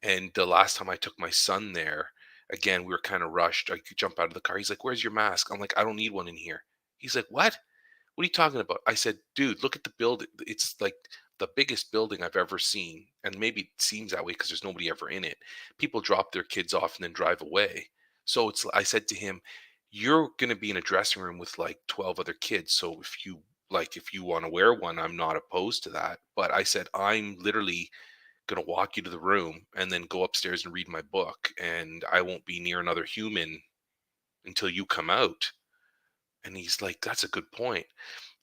And the last time I took my son there, again, we were kind of rushed. I could jump out of the car. He's like, "Where's your mask?" I'm like, "I don't need one in here." He's like, "What? What are you talking about?" I said, "Dude, look at the building. It's like the biggest building I've ever seen." And maybe it seems that way because there's nobody ever in it. People drop their kids off and then drive away. So I said to him, "You're going to be in a dressing room with like 12 other kids. So if you want to wear one, I'm not opposed to that." But I said, "I'm literally going to walk you to the room and then go upstairs and read my book. And I won't be near another human until you come out." And he's like, "That's a good point."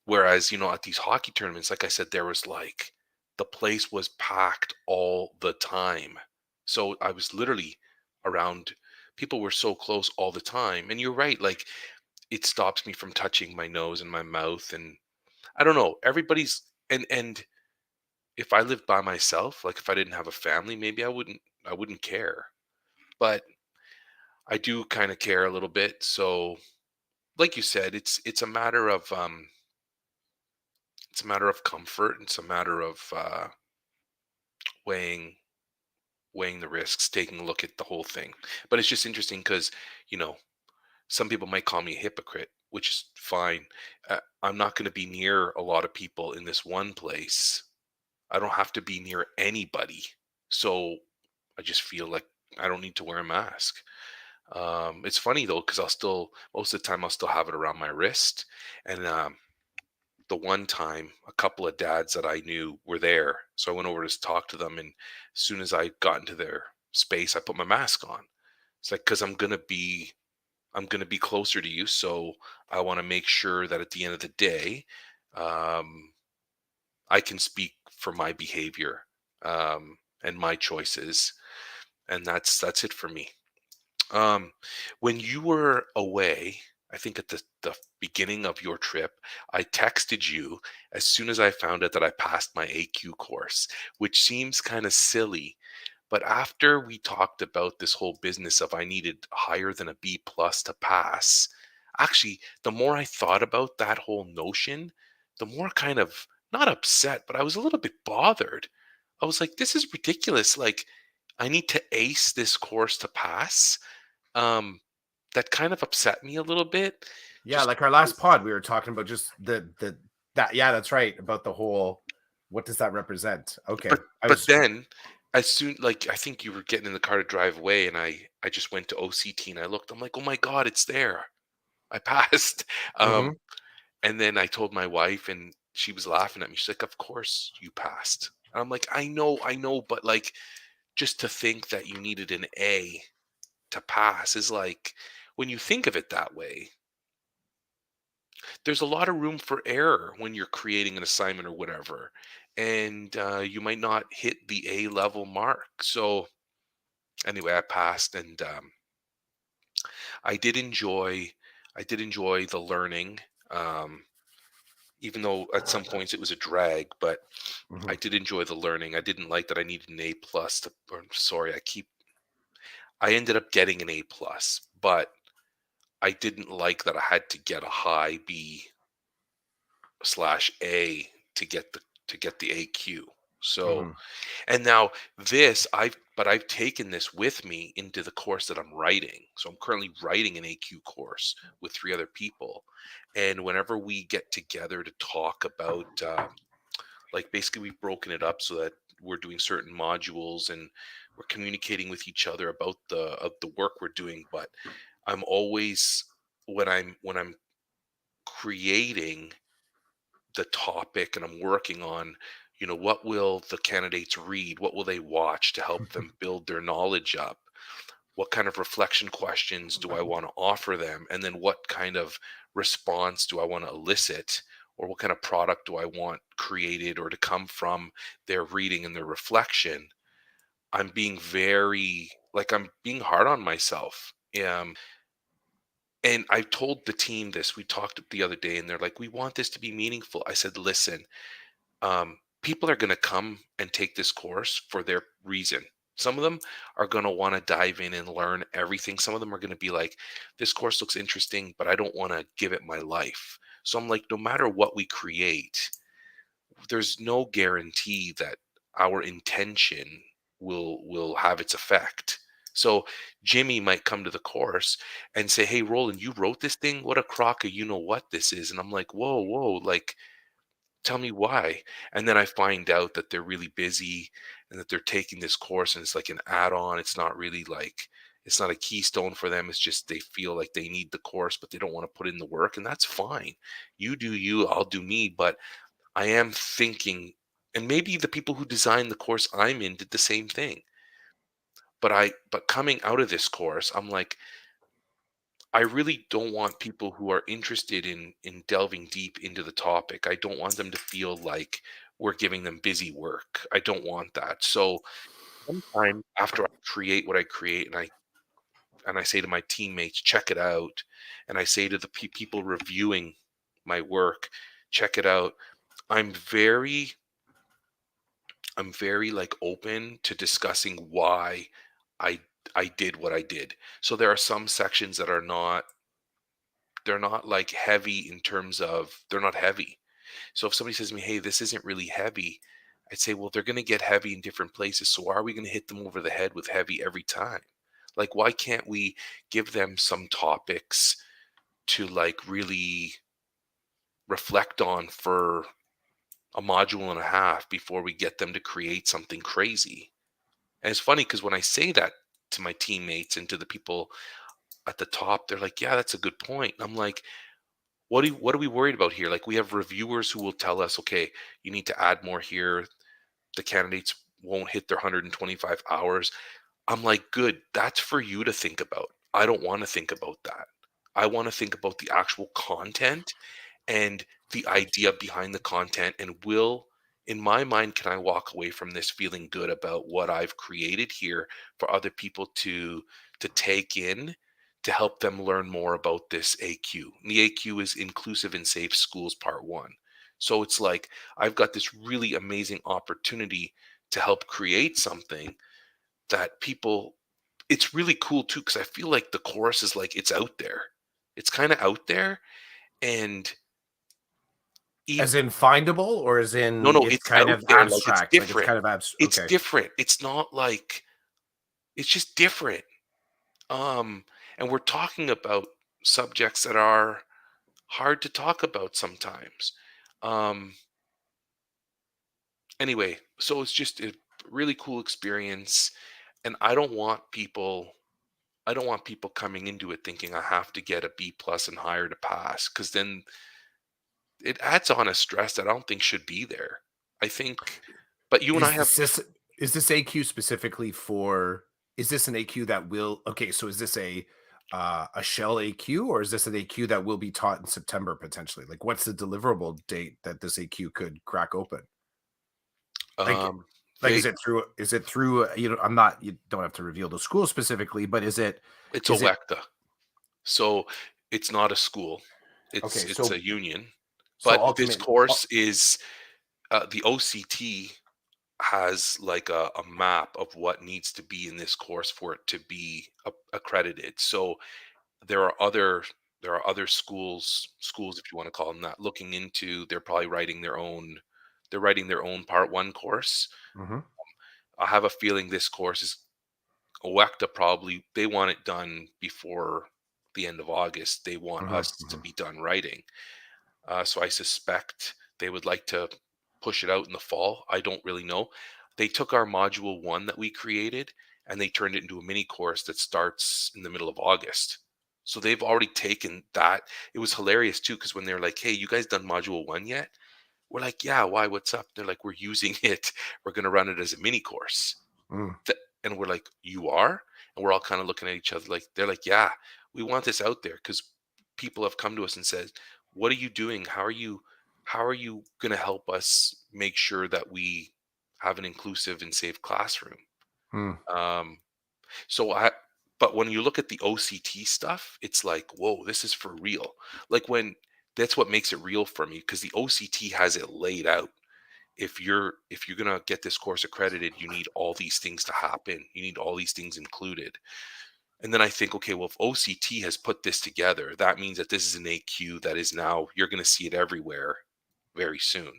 Whereas, at these hockey tournaments, like I said, there was like the place was packed all the time. So I was literally around, people were so close all the time. And you're right, like it stops me from touching my nose and my mouth. And I don't know, everybody's, and if I lived by myself, like if I didn't have a family, maybe I wouldn't care. But I do kind of care a little bit. So like you said, it's a matter of comfort. It's a matter of weighing weighing the risks, taking a look at the whole thing. But it's just interesting because, you know, some people might call me a hypocrite, which is fine. I'm not going to be near a lot of people in this one place. I don't have to be near anybody. So I just feel like I don't need to wear a mask. It's funny though, because I'll still, most of the time, I'll still have it around my wrist. And the one time, a couple of dads that I knew were there. So I went over to talk to them. And as soon as I got into their space, I put my mask on. It's like, because I'm going to be closer to you. So I want to make sure that at the end of the day, um, I can speak for my behavior, and my choices. And that's it for me. Um, when you were away, I think at the beginning of your trip, I texted you as soon as I found out that I passed my AQ course, which seems kind of silly. But after we talked about this whole business of I needed higher than a B plus to pass, actually, the more I thought about that whole notion, the more kind of not upset, but I was a little bit bothered. I was like, this is ridiculous. Like, I need to ace this course to pass. Um, that kind of upset me a little bit. Yeah, Just like our last pod, we were talking about just the that. Yeah, that's right. About the whole, what does that represent? Okay, but I but was. then as soon like I think you were getting in the car to drive away and I just went to OCT and I looked, I'm like, oh my God, it's there. I passed. Um, Mhm. and then I told my wife and she was laughing at me. She's like, of course you passed. And I'm like, I know, but like just to think that you needed an A to pass is like when you think of it that way, there's a lot of room for error when you're creating an assignment or whatever. And you might not hit the A level mark. So anyway, I passed and I did enjoy I did enjoy the learning. Um, even though at some points it was a drag, but I Mhm. did enjoy the learning. I didn't like that I needed an A plus to, or sorry, I ended up getting an A plus, but I didn't like that I had to get a high B slash A to get the AQ. So Mhm. and now this I've taken this with me into the course that I'm writing. So I'm currently writing an AQ course with three other people, and whenever we get together to talk about like basically we've broken it up so that we're doing certain modules and we're communicating with each other about the work we're doing. But I'm always when I'm creating the topic and I'm working on, what will the candidates read? What will they watch to help them build their knowledge up? What kind of reflection questions do I want to offer them? And then what kind of response do I want to elicit? Or what kind of product do I want created or to come from their reading and their reflection? I'm being hard on myself. And I told the team this. We talked the other day, and they're like, "We want this to be meaningful." I said, "Listen, people are going to come and take this course for their reason. Some of them are going to want to dive in and learn everything. Some of them are going to be like, this course looks interesting, but I don't want to give it my life." So I'm like, no matter what we create, there's no guarantee that our intention will have its effect. So Jimmy might come to the course and say, "Hey, Roland, you wrote this thing. What a crock of you know what this is." And I'm like, whoa, like tell me why. And then I find out that they're really busy and that they're taking this course and it's like an add-on. It's not really like it's not a keystone for them. It's just they feel like they need the course, but they don't want to put in the work. And that's fine. You do you, I'll do me. But I am thinking, and maybe the people who designed the course I'm in did the same thing. But coming out of this course, I'm like, I really don't want people who are interested in delving deep into the topic. I don't want them to feel like we're giving them busy work. I don't want that. So sometimes after I create what I create and I say to my teammates, check it out, and I say to the people reviewing my work, check it out. I'm very I'm very like open to discussing why I I did what I did. So there are some sections that are not they're not like heavy in terms of they're not heavy. So if somebody says to me, "Hey, this isn't really heavy," I'd say, well, they're going to get heavy in different places. So why are we going to hit them over the head with heavy every time? Like, why can't we give them some topics to like really reflect on for a module and a half before we get them to create something crazy? And it's funny because when I say that to my teammates and to the people at the top, they're like, yeah, that's a good point. And I'm like, what are we worried about here? Like, we have reviewers who will tell us, okay, you need to add more here. The candidates won't hit their 125 hours. I'm like, good, that's for you to think about. I don't want to think about that. I want to think about the actual content and the idea behind the content, and will, in my mind, can I walk away from this feeling good about what I've created here for other people to take in, to help them learn more about this AQ. And the AQ is Inclusive and Safe Schools Part 1. So it's like I've got this really amazing opportunity to help create something that people, it's really cool too, because I feel like the course is like, it's out there. It's kind of out there. And As even, in findable, or as no, in no, it's it's kind out of there, like, it's abstract, like it's different. kind of It's okay. different. It's not like, it's just different. Um, and we're talking about subjects that are hard to talk about sometimes. Um, anyway, so it's just a really cool experience, and I don't want people coming into it thinking I have to get a B plus and higher to pass, because then it adds on a stress that I don't think should be there. I think, but you and I Is have, this AQ specifically for, is this an AQ that will, okay, so is this a shell AQ, or is this an AQ that will be taught in September potentially? Like, what's the deliverable date that this AQ could crack open? Like um, like they, is it through, I'm not, you don't have to reveal the school specifically, but it's a is it WECTA, so it's not a school. okay, It's a union, so but this ultimate course is, the OCT has like a map of what needs to be in this course for it to be accredited. So there are other schools, if you want to call them that, looking into, they're probably writing their own, they're writing their own part one course. Mhm, I have a feeling this course is, OECTA probably, they want it done before the end of August. They want mhm, us to mhm, be done writing. So I suspect they would like to push it out in the fall. I don't really know. They took our module one that we created and they turned it into a mini course that starts in the middle of August. So they've already taken that. It was hilarious too, because when they're like, hey, you guys done module one yet? We're like, yeah, why? What's up? They're like, we're using it. We're going to run it as a mini course. mm, And we're like, you are? And we're all kind of looking at each other like, they're like, yeah, we want this out there because people have come to us and said, what are you doing? How are you going to help us make sure that we have an inclusive and safe classroom? mm, Um, so I, but when you look at the OCT stuff, it's like, whoa, this is for real. Like, when, that's what makes it real for me, because the OCT has it laid out. If you're going to get this course accredited, you need all these things to happen, you need all these things included. And then I think, okay, well, if OCT has put this together, that means that this is an AQ that is now, you're going to see it everywhere very soon.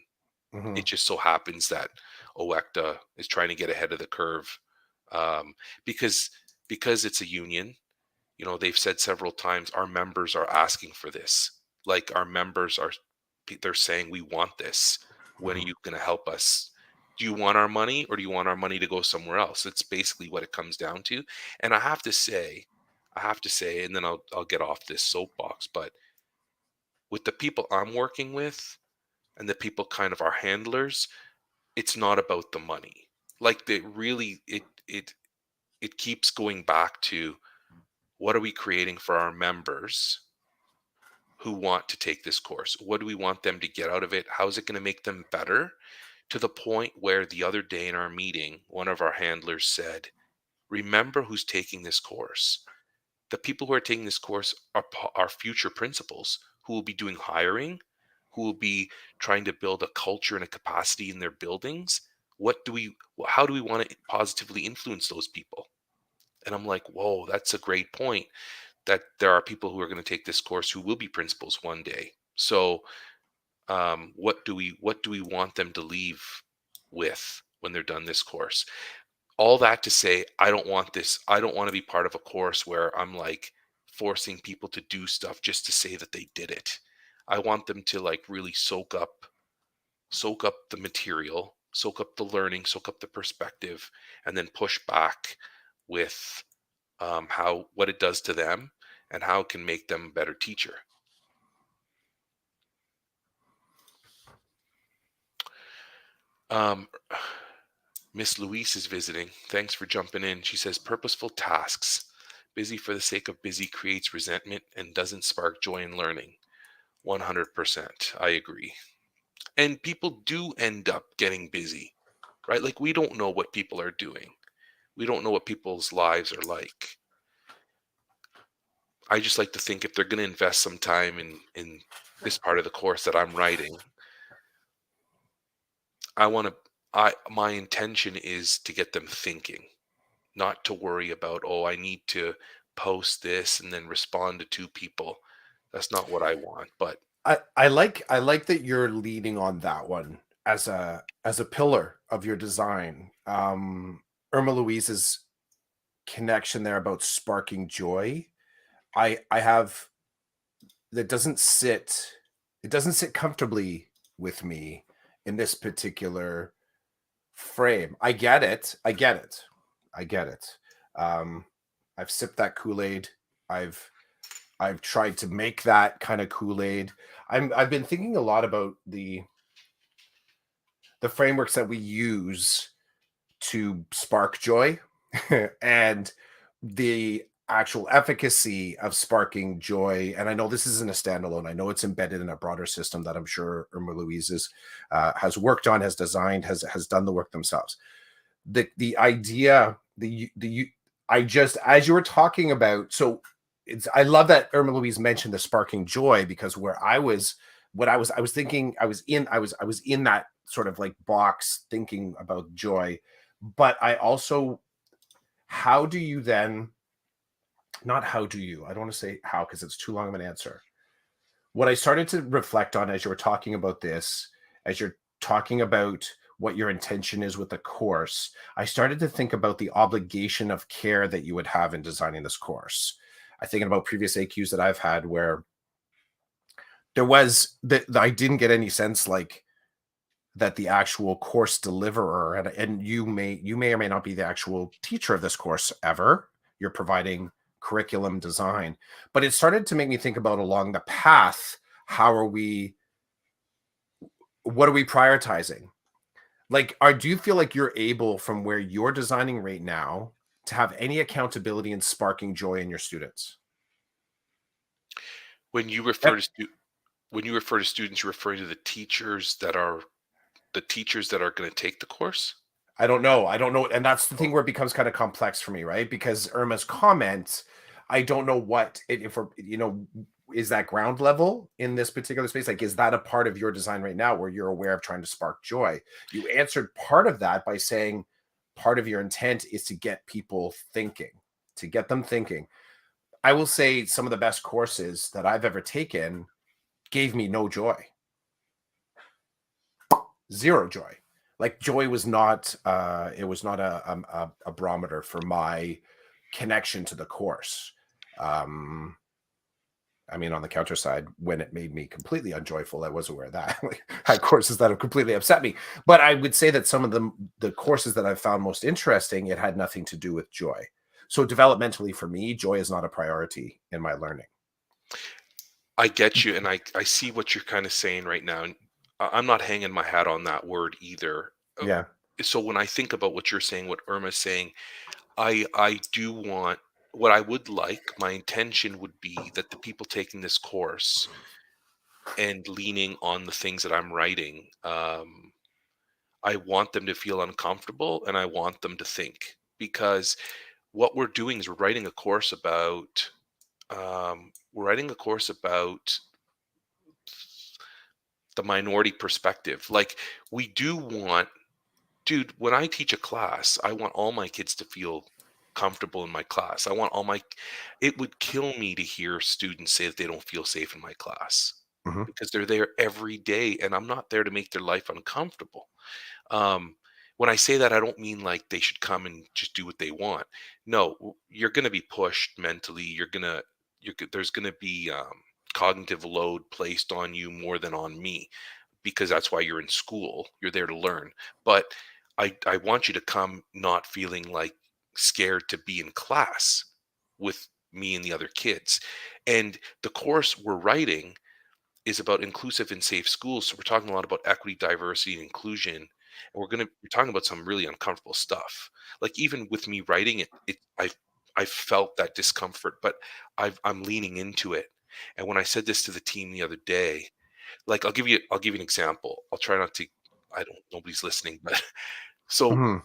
mhm, It just so happens that OECTA is trying to get ahead of the curve, um, because it's a union. They've said several times our members are asking for this. Like, our members are, they're saying, we want this. When are mhm, you going to help us? Do you want our money, or do you want our money to go somewhere else? It's basically what it comes down to. And I have to say, and then I'll get off this soapbox, but with the people I'm working with and the people kind of our handlers, it's not about the money. Like, they really, it keeps going back to, what are we creating for our members who want to take this course? What do we want them to get out of it? How is it going to make them better? To the point where the other day in our meeting, one of our handlers said, remember who's taking this course. The people who are taking this course are future principals who will be doing hiring, who will be trying to build a culture and a capacity in their buildings. How do we want to positively influence those people? And I'm like, whoa, that's a great point, that there are people who are going to take this course who will be principals one day. So, what do we want them to leave with when they're done this course. All that to say, I don't want this. I don't want to be part of a course where I'm like forcing people to do stuff just to say that they did it. I want them to like really soak up the material, soak up the learning, soak up the perspective, and then push back with how what it does to them and how it can make them a better teacher. Um, Miss Louise is visiting. Thanks for jumping in. She says purposeful tasks. Busy for the sake of busy creates resentment and doesn't spark joy in learning. 100%. I agree. And people do end up getting busy, right? Like we don't know what people are doing. We don't know what people's lives are like. I just like to think if they're going to invest some time in this part of the course that I'm writing, I want to I my intention is to get them thinking, not to worry about, oh, I need to post this and then respond to two people. That's not what I want. But I like that you're leading on that one as a pillar of your design. Irma Louise's connection there about sparking joy. I have that doesn't sit comfortably with me in this particular frame. I get it. I get it. I get it. Um, I've sipped that Kool-Aid. I've I've tried to make that kind of Kool-Aid. I've been thinking a lot about the frameworks that we use to spark joy and the actual efficacy of sparking joy. And I know this isn't a standalone. I know it's embedded in a broader system that I'm sure Irma Louise has worked on, has designed, has done the work themselves. The idea, I just as you were talking about, so it's I love that Irma Louise mentioned the sparking joy, because where I was what I was thinking, I was in that sort of like box thinking about joy. But I also, how do you then, not how do you, I don't want to say how because it's too long of an answer. What I started to reflect on as you were talking about this, as you're talking about what your intention is with the course, I started to think about the obligation of care that you would have in designing this course. I thinking about previous AQs that I've had where there was that I didn't get any sense like that the actual course deliverer, and you may or may not be the actual teacher of this course ever. You're providing curriculum design, but it started to make me think about along the path, how are we, what are we prioritizing? Like, do you feel like you're able, from where you're designing right now, to have any accountability in sparking joy in your students? when you Eh, refer to when you refer to students, you're referring to the teachers that are going to take the course. I don't know. I don't know. And that's the thing where it becomes kind of complex for me, right? Because Irma's comments, I don't know what it, if we're, is that ground level in this particular space? Like, is that a part of your design right now where you're aware of trying to spark joy? You answered part of that by saying part of your intent is to get people thinking, to get them thinking. I will say some of the best courses that I've ever taken gave me no joy, zero joy. Like joy was not it was not a barometer for my connection to the course. um I mean, on the counter side, when it made me completely unjoyful, I was aware of that. Like, I had courses that have completely upset me, but I would say that some of the courses that I've found most interesting, it had nothing to do with joy. So developmentally for me, joy is not a priority in my learning. I get you, and I see what you're kind of saying right now. And I'm not hanging my hat on that word either. Yeah. So when I think about what you're saying, what Irma's saying, I do want what I would like. My intention would be that the people taking this course and leaning on the things that I'm writing, I want them to feel uncomfortable and I want them to think, because what we're doing is we're writing a course about the minority perspective. Like we do want, dude, when I teach a class, I want all my kids to feel comfortable in my class. I want all my It would kill me to hear students say that they don't feel safe in my class Mhm. because they're there every day and I'm not there to make their life uncomfortable. Um when I say that, I don't mean like they should come and just do what they want. No, you're going to be pushed mentally. There's going to be cognitive load placed on you more than on me, because that's why you're in school. You're there to learn. But I want you to come not feeling like scared to be in class with me and the other kids. And the course we're writing is about inclusive and safe schools. So we're talking a lot about equity, diversity, and inclusion. And we're talking about some really uncomfortable stuff. Like even with me writing it, I felt that discomfort, but I'm leaning into it. And when I said this to the team the other day, like I'll give you an example. I'll try not to. I don't. Nobody's listening, but so Mhm.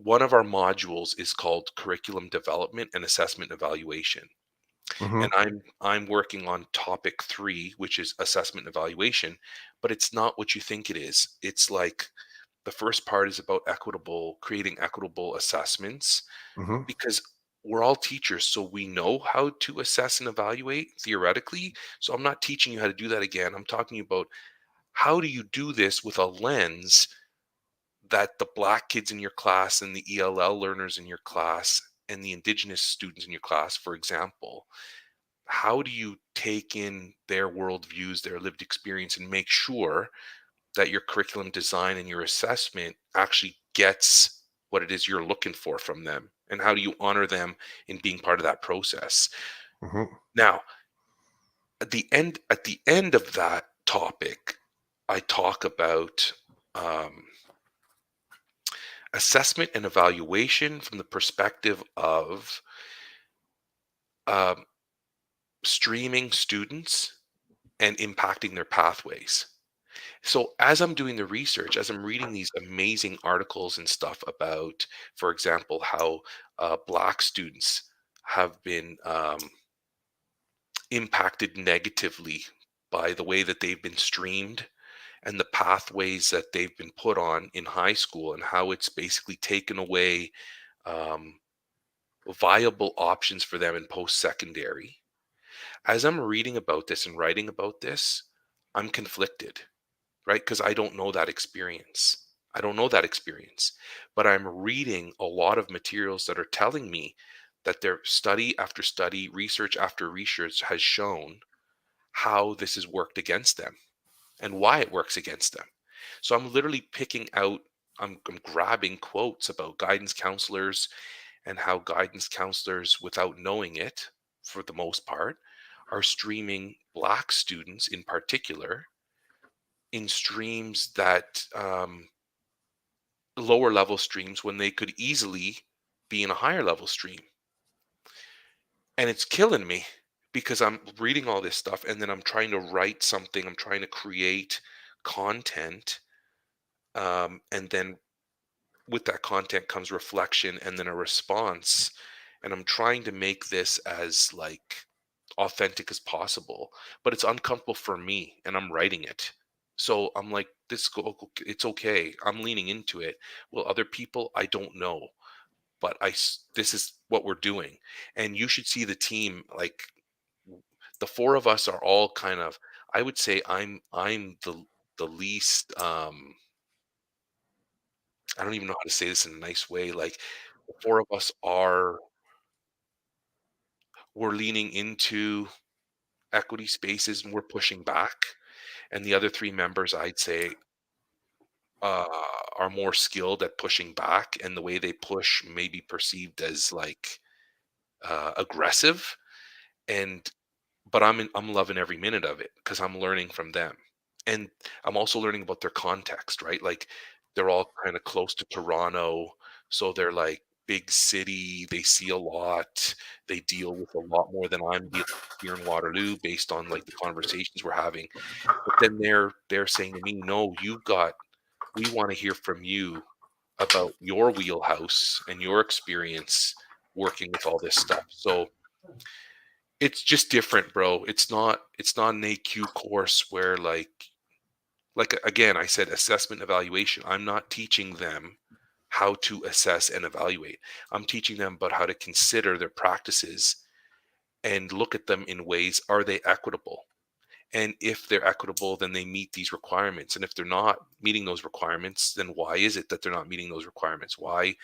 one of our modules is called curriculum development and assessment evaluation, and Mhm. I'm working on topic 3, which is assessment and evaluation, but it's not what you think it is. It's like the first part is about creating equitable assessments, Mhm. because we're all teachers, so we know how to assess and evaluate theoretically. So I'm not teaching you how to do that again. I'm talking about how do you do this with a lens that the black kids in your class and the ELL learners in your class and the indigenous students in your class, for example, how do you take in their worldviews, their lived experience, and make sure that your curriculum design and your assessment actually gets what it is you're looking for from them? And how do you honor them in being part of that process? Mhm. Now, at the end of that topic, I talk about um, assessment and evaluation from the perspective of um, streaming students and impacting their pathways. So as I'm doing the research, as I'm reading these amazing articles and stuff about, for example, how Black students have been impacted negatively by the way that they've been streamed and the pathways that they've been put on in high school, and how it's basically taken away um, viable options for them in post secondary. As I'm reading about this and writing about this, I'm conflicted, right? Because I don't know that experience. I don't know that experience, but I'm reading a lot of materials that are telling me that their study after study, research after research has shown how this has worked against them and why it works against them. So I'm literally picking out, I'm grabbing quotes about guidance counselors and how guidance counselors, without knowing it, for the most part, are streaming Black students in particular in streams that lower level streams when they could easily be in a higher level stream. And it's killing me because I'm reading all this stuff and then I'm trying to write something, I'm trying to create content. And then with that content comes reflection and then a response. And I'm trying to make this as like authentic as possible, but it's uncomfortable for me and I'm writing it. So I'm like, it's okay. I'm leaning into it. Well, other people, I don't know, but this is what we're doing. And you should see the team. Like the four of us are all kind of, I would say I'm the least, I don't even know how to say this in a nice way. Like the four of us we're leaning into equity spaces and we're pushing back. And the other three members, I'd say, uh, are more skilled at pushing back, and the way they push may be perceived as like aggressive. And but I'm loving every minute of it because I'm learning from them, and I'm also learning about their context, right? Like they're all kind of close to Toronto, so they're like big city. They see a lot. They deal with a lot more than I'm dealing with here in Waterloo, based on like the conversations we're having. But then they're saying to me, "No, we want to hear from you about your wheelhouse and your experience working with all this stuff." So it's just different, bro. It's not an AQ course where again, I said assessment evaluation. I'm not teaching them how to assess and evaluate. I'm teaching them about how to consider their practices and look at them in ways, are they equitable? And if they're equitable, then they meet these requirements. And if they're not meeting those requirements, then why is it that they're not meeting those requirements? Why,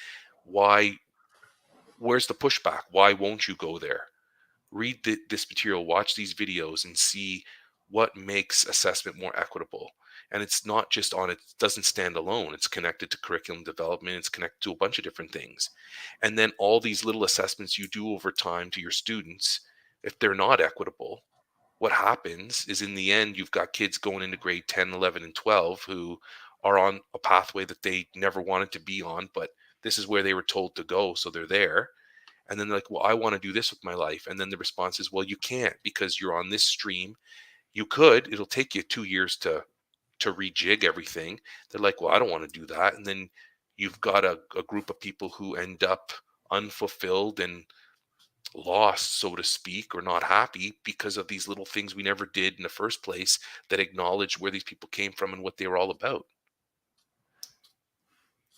where's the pushback? Why won't you go there? Read this material, watch these videos, and see what makes assessment more equitable. And it's not just on it doesn't stand alone. It's connected to curriculum development. It's connected to a bunch of different things. And then all these little assessments you do over time to your students, if they're not equitable, what happens is in the end, you've got kids going into grade 10, 11, and 12 who are on a pathway that they never wanted to be on, but this is where they were told to go. So they're there. And then they're like, well, I want to do this with my life. And then the response is, well, you can't because you're on this stream. You could, it'll take you 2 years to rejig everything. They're like, well, I don't want to do that. And then you've got a group of people who end up unfulfilled and lost, so to speak, or not happy because of these little things we never did in the first place that acknowledge where these people came from and what they were all about.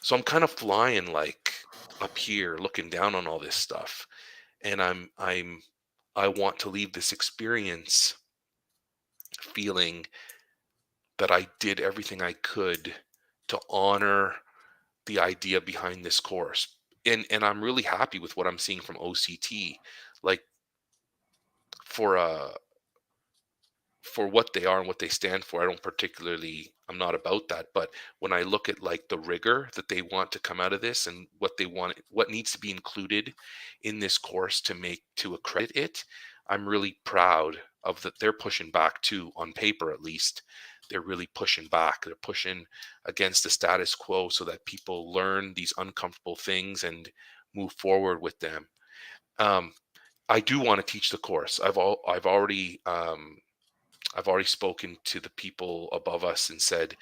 So I'm kind of flying like up here looking down on all this stuff. And I want to leave this experience feeling that I did everything I could to honor the idea behind this course. And I'm really happy with what I'm seeing from OCT. Like for for what they are and what they stand for, I'm not about that. But when I look at like the rigor that they want to come out of this and what they want, what needs to be included in this course to accredit it, I'm really proud of that. They're pushing back too, on paper at least. They're really pushing back. They're pushing against the status quo so that people learn these uncomfortable things and move forward with them. Um, I do want to teach the course. I've already spoken to the people above us and said,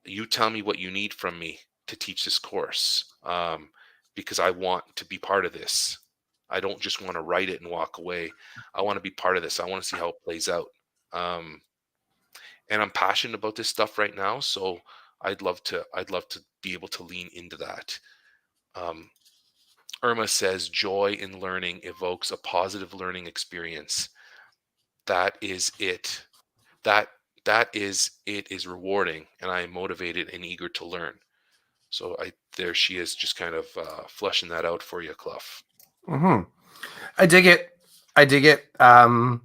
you tell me what you need from me to teach this course, because I want to be part of this. I don't just want to write it and walk away. I want to be part of this. I want to see how it plays out. Um, and I'm passionate about this stuff right now. So I'd love to be able to lean into that. Um, Irma says joy in learning evokes a positive learning experience. That is it. That it is rewarding, and I am motivated and eager to learn. So there she is, just kind of fleshing that out for you, Clough. Mm-hmm. I dig it. I dig it. I'm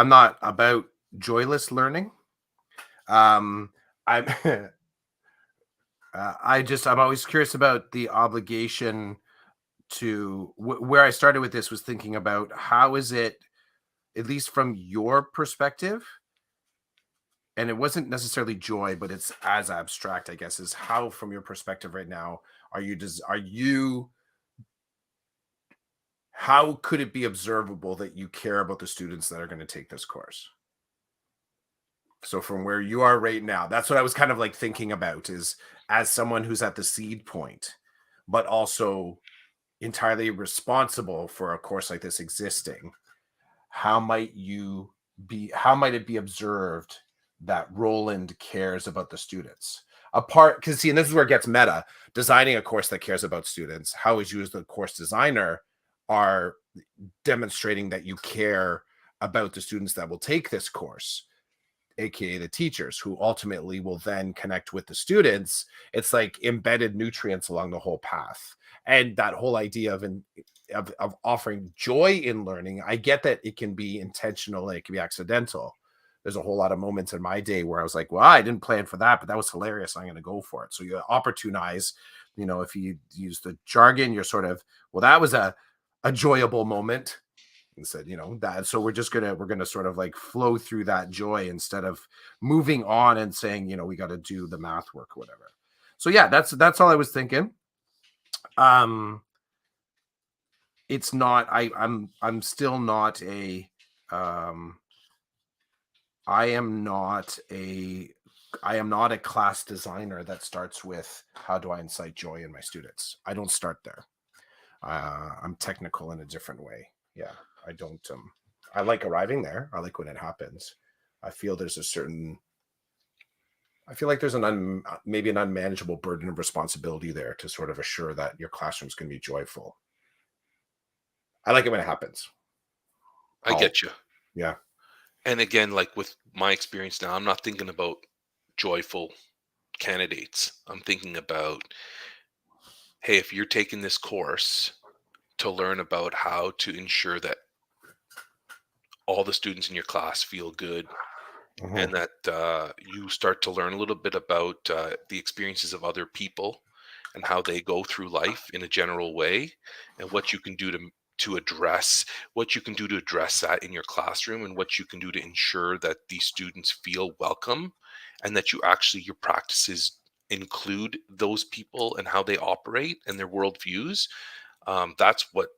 not about joyless learning. I'm I'm always curious about the obligation to where I started with this was thinking about how is it, at least from your perspective, and it wasn't necessarily joy, but it's as abstract, I guess, is how, from your perspective right now, how could it be observable that you care about the students that are going to take this course? So from where you are right now, that's what I was kind of like thinking about, is as someone who's at the seed point, but also entirely responsible for a course like this existing, how might it be observed that Roland cares about the students? Apart, because see, and this is where it gets meta, designing a course that cares about students, how is you as the course designer are demonstrating that you care about the students that will take this course, aka the teachers, who ultimately will then connect with the students. It's like embedded nutrients along the whole path. And that whole idea of offering joy in learning, I get that it can be intentional and it can be accidental. There's a whole lot of moments in my day where I was like, well, I didn't plan for that, but that was hilarious. I'm going to go for it. So you opportunize, if you use the jargon, you're sort of, well, that was a enjoyable moment, and said, that. So we're going to sort of like flow through that joy instead of moving on and saying, we got to do the math work or whatever. So yeah, that's all I was thinking. It's not, I'm still not a, I am not a class designer that starts with how do I incite joy in my students. I don't start there. I'm technical in a different way. Yeah, I don't. I like arriving there. I like when it happens. I feel like there's maybe an unmanageable burden of responsibility there to sort of assure that your classroom's going to be joyful. I like it when it happens. I How get you. yeah. And again, like with my experience now, I'm not thinking about joyful candidates. I'm thinking about, hey, if you're taking this course to learn about how to ensure that all the students in your class feel good Mhm, and that you start to learn a little bit about the experiences of other people and how they go through life in a general way, and what you can do to address what you can do to address that in your classroom, and what you can do to ensure that these students feel welcome, and that you actually your practices include those people and how they operate and their worldviews. That's what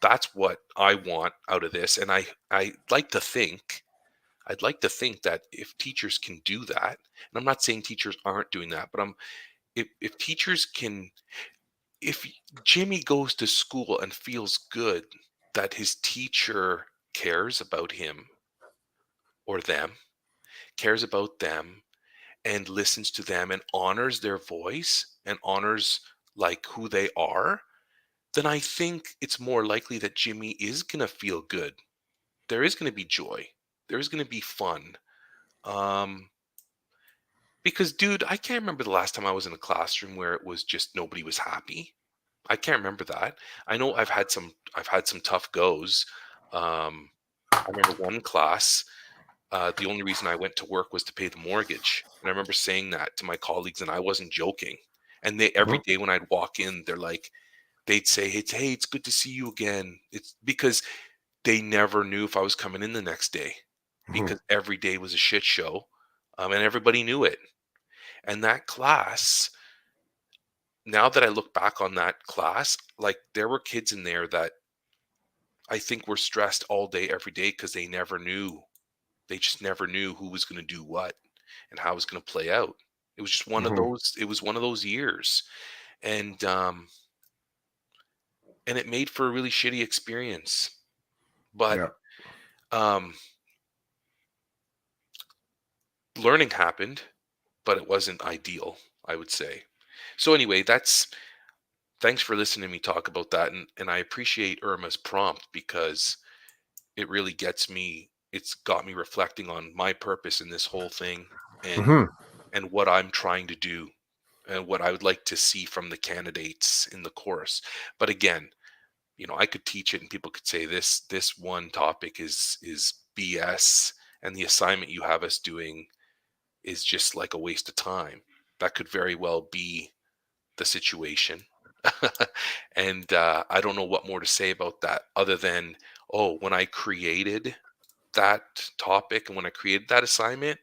that's what I want out of this, and I like to think I'd like to think that if teachers can do that, and I'm not saying teachers aren't doing that, but if teachers can, if Jimmy goes to school and feels good that his teacher cares about him or them, cares about them and listens to them and honors their voice and honors like who they are, then I think it's more likely that Jimmy is going to feel good. There is going to be joy. There is going to be fun. Um, Because, dude, I can't remember the last time I was in a classroom where it was just nobody was happy. I can't remember that. I know I've had some tough goes. Um, I remember one class, the only reason I went to work was to pay the mortgage. And I remember saying that to my colleagues, and I wasn't joking. And they every mhm, day when I'd walk in, they'd say, hey, it's good to see you again. It's because they never knew if I was coming in the next day, mhm. because every day was a shit show. And everybody knew it. And that class, now that I look back on that class, like there were kids in there that I think were stressed all day, every day, because they never knew. They just never knew who was going to do what and how it was going to play out. It was just one of Mhm. those. It was one of those years, and um, and it made for a really shitty experience. But Yeah. um, learning happened, but it wasn't ideal, I would say. So anyway, that's thanks for listening to me talk about that, and I appreciate Irma's prompt because it really gets me. It's got me reflecting on my purpose in this whole thing, and Mhm. what I'm trying to do and what I would like to see from the candidates in the course. But again, I could teach it and people could say this one topic is BS, and the assignment you have us doing is just like a waste of time. That could very well be the situation. And I don't know what more to say about that other than, oh, when I created that topic and when I created that assignment,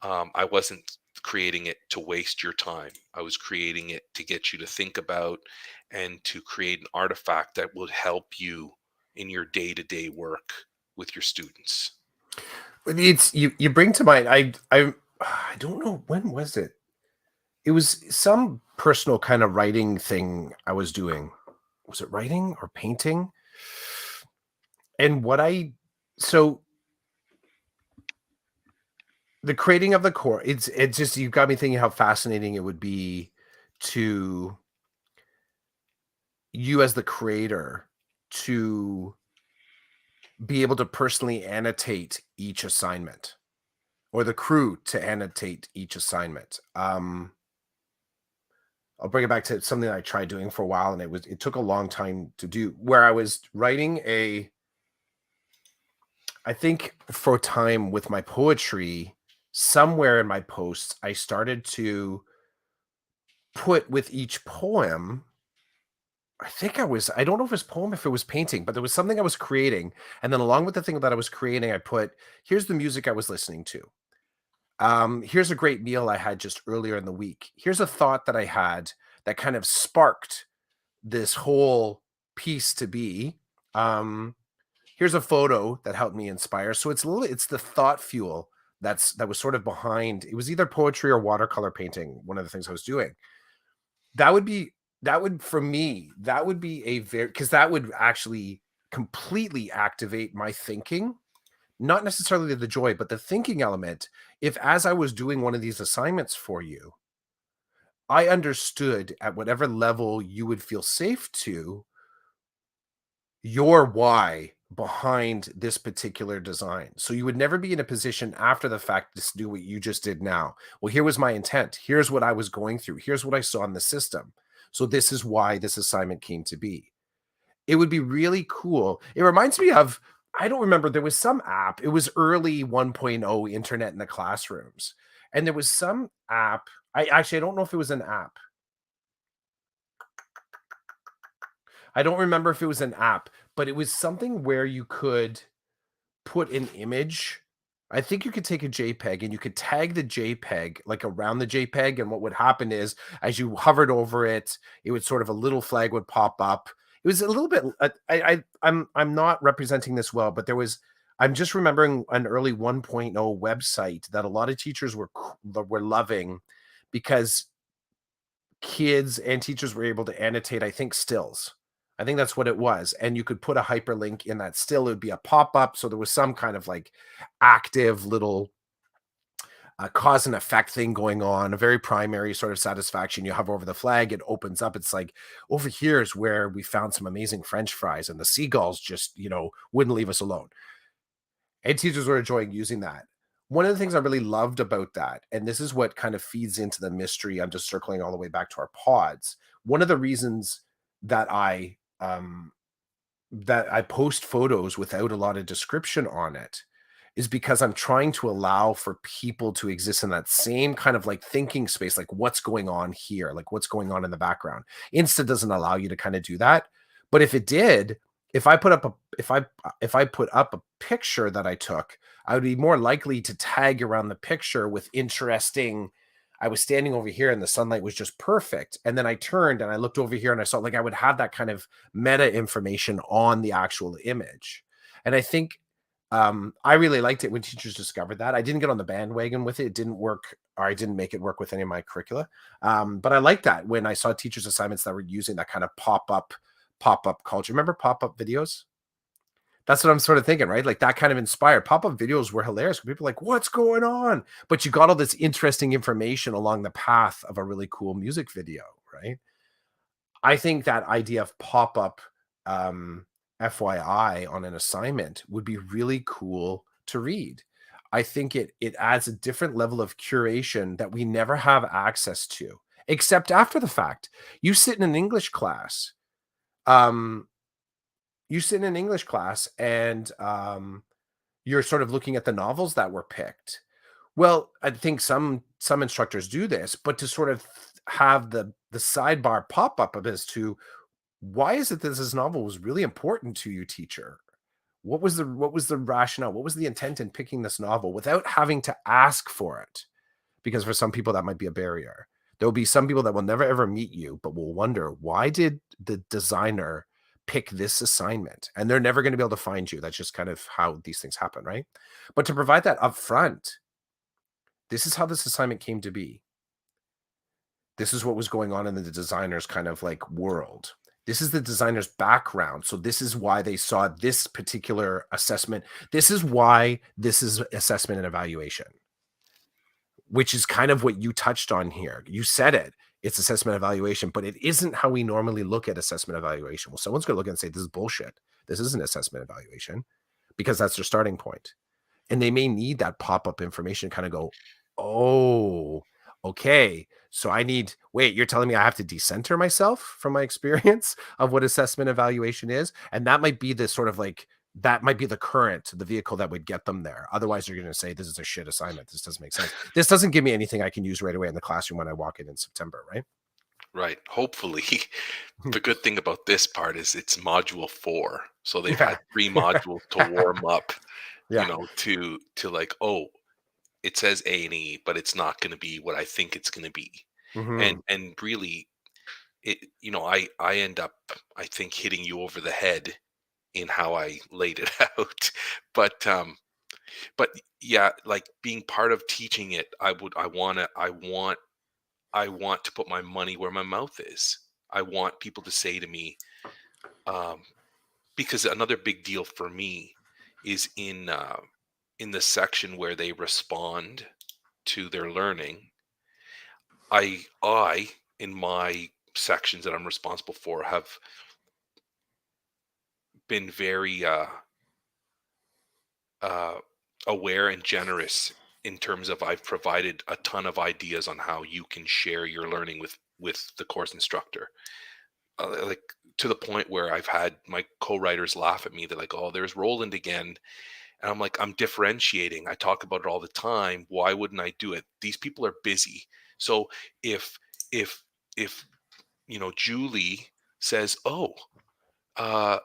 I wasn't creating it to waste your time. I was creating it to get you to think about and to create an artifact that would help you in your day to day work with your students. It's you bring to mind, I don't know, when was it? It was some personal kind of writing thing I was doing. Was it writing or painting? And what I so the creating of the core, it's just you got me thinking how fascinating it would be to you as the creator to be able to personally annotate each assignment or the crew to annotate each assignment. I'll bring it back to something that I tried doing for a while, and it took a long time to do. Where I was writing I think for a time with my poetry, somewhere in my posts, I started to put with each poem. I don't know if it was poem, if it was painting, but there was something I was creating, and then along with the thing that I was creating, I put, here's the music I was listening to. Here's a great meal I had just earlier in the week. Here's a thought that I had that kind of sparked this whole piece to be. Um, Here's a photo that helped me inspire. So it's the thought fuel that was sort of behind. It was either poetry or watercolor painting, one of the things I was doing. That would be that would for me, that would be a very because that would actually completely activate my thinking, not necessarily the joy, but the thinking element. If as I was doing one of these assignments for you, I understood at whatever level you would feel safe to your why behind this particular design. So you would never be in a position after the fact to do what you just did now. Well, here was my intent. Here's what I was going through. Here's what I saw in the system. So this is why this assignment came to be. It would be really cool. It reminds me of, I don't remember, there was some app. It was early 1.0 internet in the classrooms. And there was some app. I don't know if it was an app. I don't remember if it was an app, but it was something where you could put an image. I think you could take a JPEG and you could tag the JPEG like around the JPEG. And what would happen is, as you hovered over it, it would sort of, a little flag would pop up. It was a little bit. I'm not representing this well, but there was. I'm just remembering an early 1.0 website that a lot of teachers were loving, because kids and teachers were able to annotate, I think, stills. I think that's what it was. And you could put a hyperlink in that still. It would be a pop-up. So there was some kind of like active little cause and effect thing going on, a very primary sort of satisfaction. You hover over the flag, it opens up. It's like, over here is where we found some amazing French fries, and the seagulls just, wouldn't leave us alone. And teachers were enjoying using that. One of the things I really loved about that, and this is what kind of feeds into the mystery, I'm just circling all the way back to our pods. One of the reasons that I post photos without a lot of description on it is because I'm trying to allow for people to exist in that same kind of like thinking space, like what's going on here, like what's going on in the background. Insta doesn't allow you to kind of do that. But if it did, if I put up a if I put up a picture that I took, I would be more likely to tag around the picture with interesting. I was standing over here and the sunlight was just perfect. And then I turned and I looked over here and I saw, like, I would have that kind of meta information on the actual image. And I think I really liked it when teachers discovered that. I didn't get on the bandwagon with it. It didn't work, or I didn't make it work with any of my curricula. But I liked that when I saw teachers' assignments that were using that kind of pop-up culture. Remember pop-up videos? That's what I'm sort of thinking, right? Like that kind of inspired. Pop-up videos were hilarious. People were like, what's going on? But you got all this interesting information along the path of a really cool music video, right? I think that idea of pop-up FYI on an assignment would be really cool to read. I think it adds a different level of curation that we never have access to, except after the fact. You sit in an English class, um, and you're sort of looking at the novels that were picked. Well, I think some instructors do this, but to sort of have the sidebar pop up of as to, why is it that this novel was really important to you, teacher? What was the rationale? What was the intent in picking this novel, without having to ask for it? Because for some people that might be a barrier. There will be some people that will never ever meet you, but will wonder, why did the designer pick this assignment? And they're never going to be able to find you. That's just kind of how these things happen, right? But to provide that up front, this is how this assignment came to be. This is what was going on in the designer's kind of like world. This is the designer's background. So this is why they saw this particular assessment. This is why this is assessment and evaluation, which is kind of what you touched on here. You said it. It's assessment evaluation, but it isn't how we normally look at assessment evaluation. Well, someone's going to look and say, this is bullshit. This isn't assessment evaluation, because that's their starting point. And they may need that pop-up information to kind of go, oh, okay. So wait, you're telling me I have to decenter myself from my experience of what assessment evaluation is? And that might be the sort of like, that might be the vehicle that would get them there. Otherwise, you're going to say, this is a shit assignment. This doesn't make sense. This doesn't give me anything I can use right away in the classroom when I walk in September, right? Right. Hopefully, the good thing about this part is it's module 4. So they've Yeah. had 3 modules to warm up, Yeah. to like, oh, it says A&E, but it's not going to be what I think it's going to be. Hmm. And really, I end up, I think, hitting you over the head in how I laid it out. But yeah, like being part of teaching it, I want to put my money where my mouth is. I want people to say to me, um, because another big deal for me is in the section where they respond to their learning. I in my sections that I'm responsible for have been very uh, aware and generous in terms of I've provided a ton of ideas on how you can share your learning with the course instructor. Like, to the point where I've had my co-writers laugh at me. They're like, "Oh, there's Roland again." And I'm like, "I'm differentiating. I talk about it all the time. Why wouldn't I do it? These people are busy." So if if if Julie says, "Oh,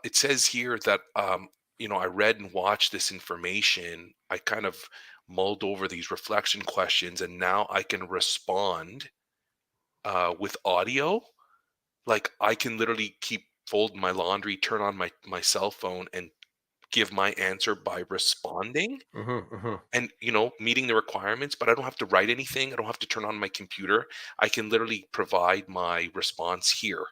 it says here that I read and watched this information. I kind of mulled over these reflection questions, and now I can respond with audio. Like, I can literally keep folding my laundry, turn on my cell phone, and give my answer by responding." Mhm, mhm, And meeting the requirements, but I don't have to write anything. I don't have to turn on my computer. I can literally provide my response here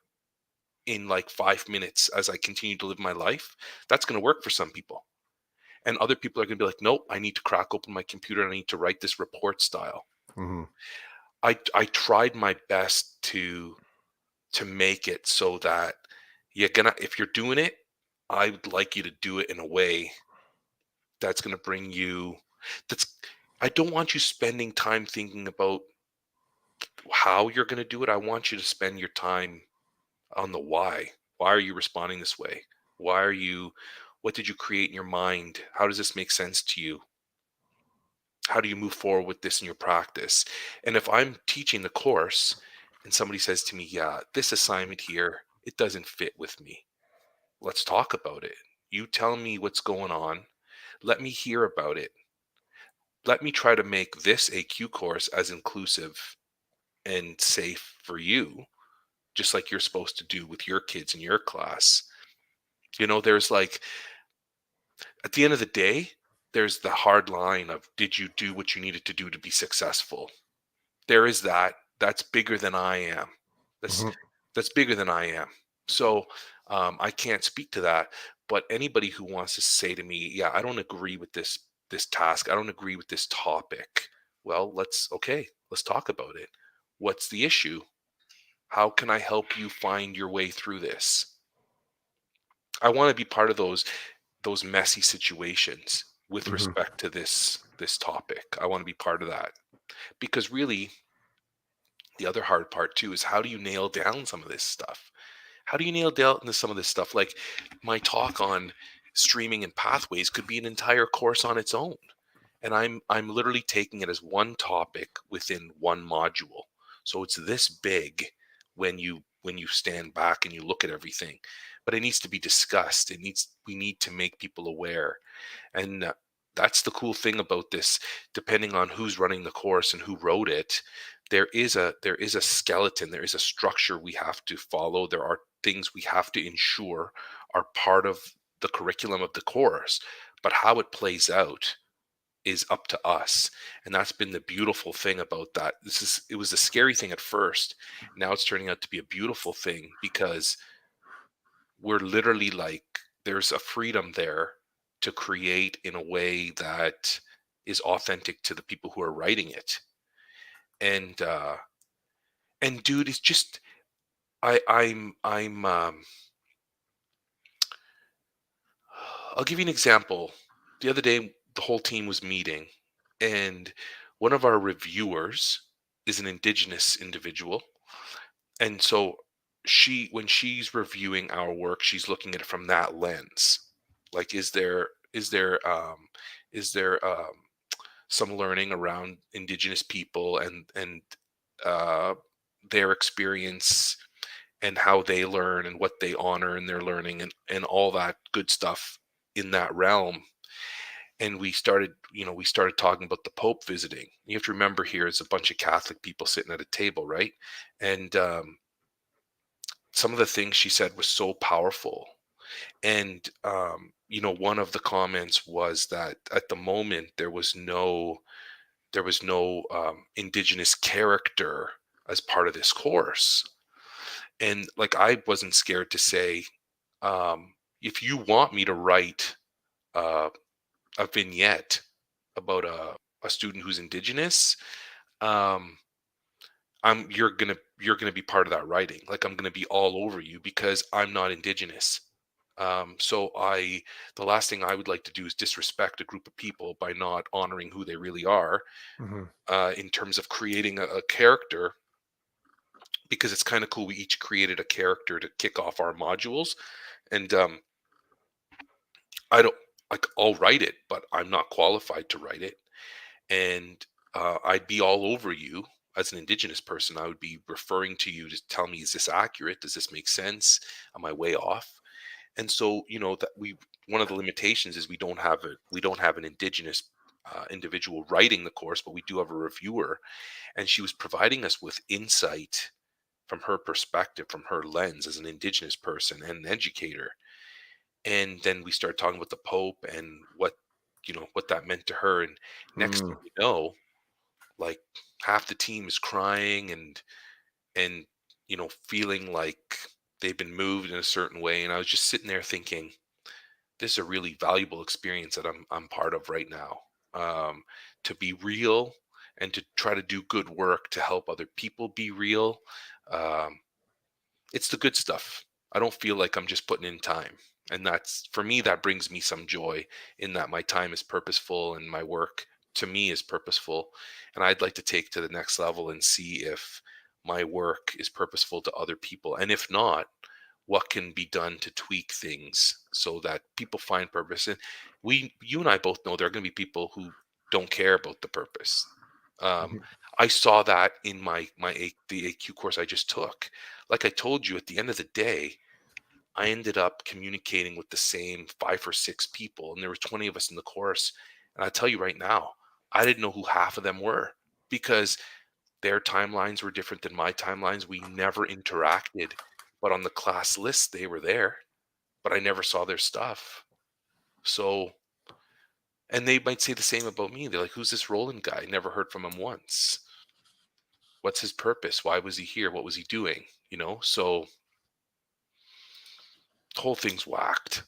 in like 5 minutes as I continue to live my life. That's going to work for some people. And other people are going to be like, nope, I need to crack open my computer and I need to write this report style. mhm, I tried my best to make it so that you're gonna if you're doing it, I would like you to do it in a way that's going to bring you that's I don't want you spending time thinking about how you're going to do it. I want you to spend your time on the why. Why are you responding this way? Why are you what did you create in your mind? How does this make sense to you? How do you move forward with this in your practice? And if I'm teaching the course and somebody says to me, "Yeah, this assignment here, it doesn't fit with me." Let's talk about it. You tell me what's going on. Let me hear about it. Let me try to make this AQ course as inclusive and safe for you, just like you're supposed to do with your kids in your class. There's like, at the end of the day, there's the hard line of, did you do what you needed to do to be successful? There is that. That's bigger than I am. That's mhm, that's bigger than I am. So I can't speak to that. But anybody who wants to say to me, "Yeah, I don't agree with this task. I don't agree with this topic." Well, let's talk about it. What's the issue? How can I help you find your way through this? I want to be part of those messy situations with mhm, respect to this topic. I want to be part of that because really the other hard part too is, how do you nail down some of this stuff? How do you nail down into some of this stuff? Like, my talk on streaming and pathways could be an entire course on its own. And I'm literally taking it as one topic within one module. So it's this big when you stand back and you look at everything. But it needs to be discussed. We need to make people aware. And that's the cool thing about this. Depending on who's running the course and who wrote it, there is a skeleton, there is a structure we have to follow. There are things we have to ensure are part of the curriculum of the course, but how it plays out is up to us. And that's been the beautiful thing about that. It was a scary thing at first. Now it's turning out to be a beautiful thing because we're literally like, there's a freedom there to create in a way that is authentic to the people who are writing it. And dude, it's just I'll give you an example. The other day the whole team was meeting, and one of our reviewers is an indigenous individual. And so when she's reviewing our work, she's looking at it from that lens. Like, is there some learning around indigenous people and uh, their experience and how they learn and what they honor in their learning and all that good stuff in that realm. And we started talking about the Pope visiting. You have to remember, here it's a bunch of Catholic people sitting at a table, right? And some of the things she said was so powerful. And one of the comments was that at the moment there was no indigenous character as part of this course. And like, I wasn't scared to say, if you want me to write uh, a vignette about a student who's indigenous, um, you're gonna be part of that writing. Like, I'm gonna be all over you because I'm not indigenous. So the last thing I would like to do is disrespect a group of people by not honoring who they really are, Mhm. in terms of creating a character, because it's kind of cool. We each created a character to kick off our modules, and I don't like. I'll write it, but I'm not qualified to write it, and I'd be all over you as an Indigenous person. I would be referring to you to tell me, is this accurate? Does this make sense? Am I way off? And so, that one of the limitations is we don't have an Indigenous individual writing the course, but we do have a reviewer, and she was providing us with insight from her perspective, from her lens as an Indigenous person and an educator. And then we started talking about the Pope and what that meant to her. And next Mm. thing you know, like, half the team is crying and feeling like they've been moved in a certain way. And I was just sitting there thinking, this is a really valuable experience that I'm part of right now. To be real and to try to do good work to help other people be real. Um, it's the good stuff. I don't feel like I'm just putting in time. And that's, for me, that brings me some joy, in that my time is purposeful and my work to me is purposeful. And I'd like to take to the next level and see if my work is purposeful to other people. And if not, what can be done to tweak things so that people find purpose. And you and I both know there are going to be people who don't care about the purpose. Um, Mhm. I saw that in the AQ course I just took. Like I told you, at the end of the day, I ended up communicating with the same 5 or 6 people, and there were 20 of us in the course. And I tell you right now, I didn't know who half of them were, because their timelines were different than my timelines. We never interacted, but on the class list, they were there, but I never saw their stuff. So, and they might say the same about me. They're like, who's this Roland guy? Never heard from him once. What's his purpose? Why was he here? What was he doing? So the whole thing's whacked.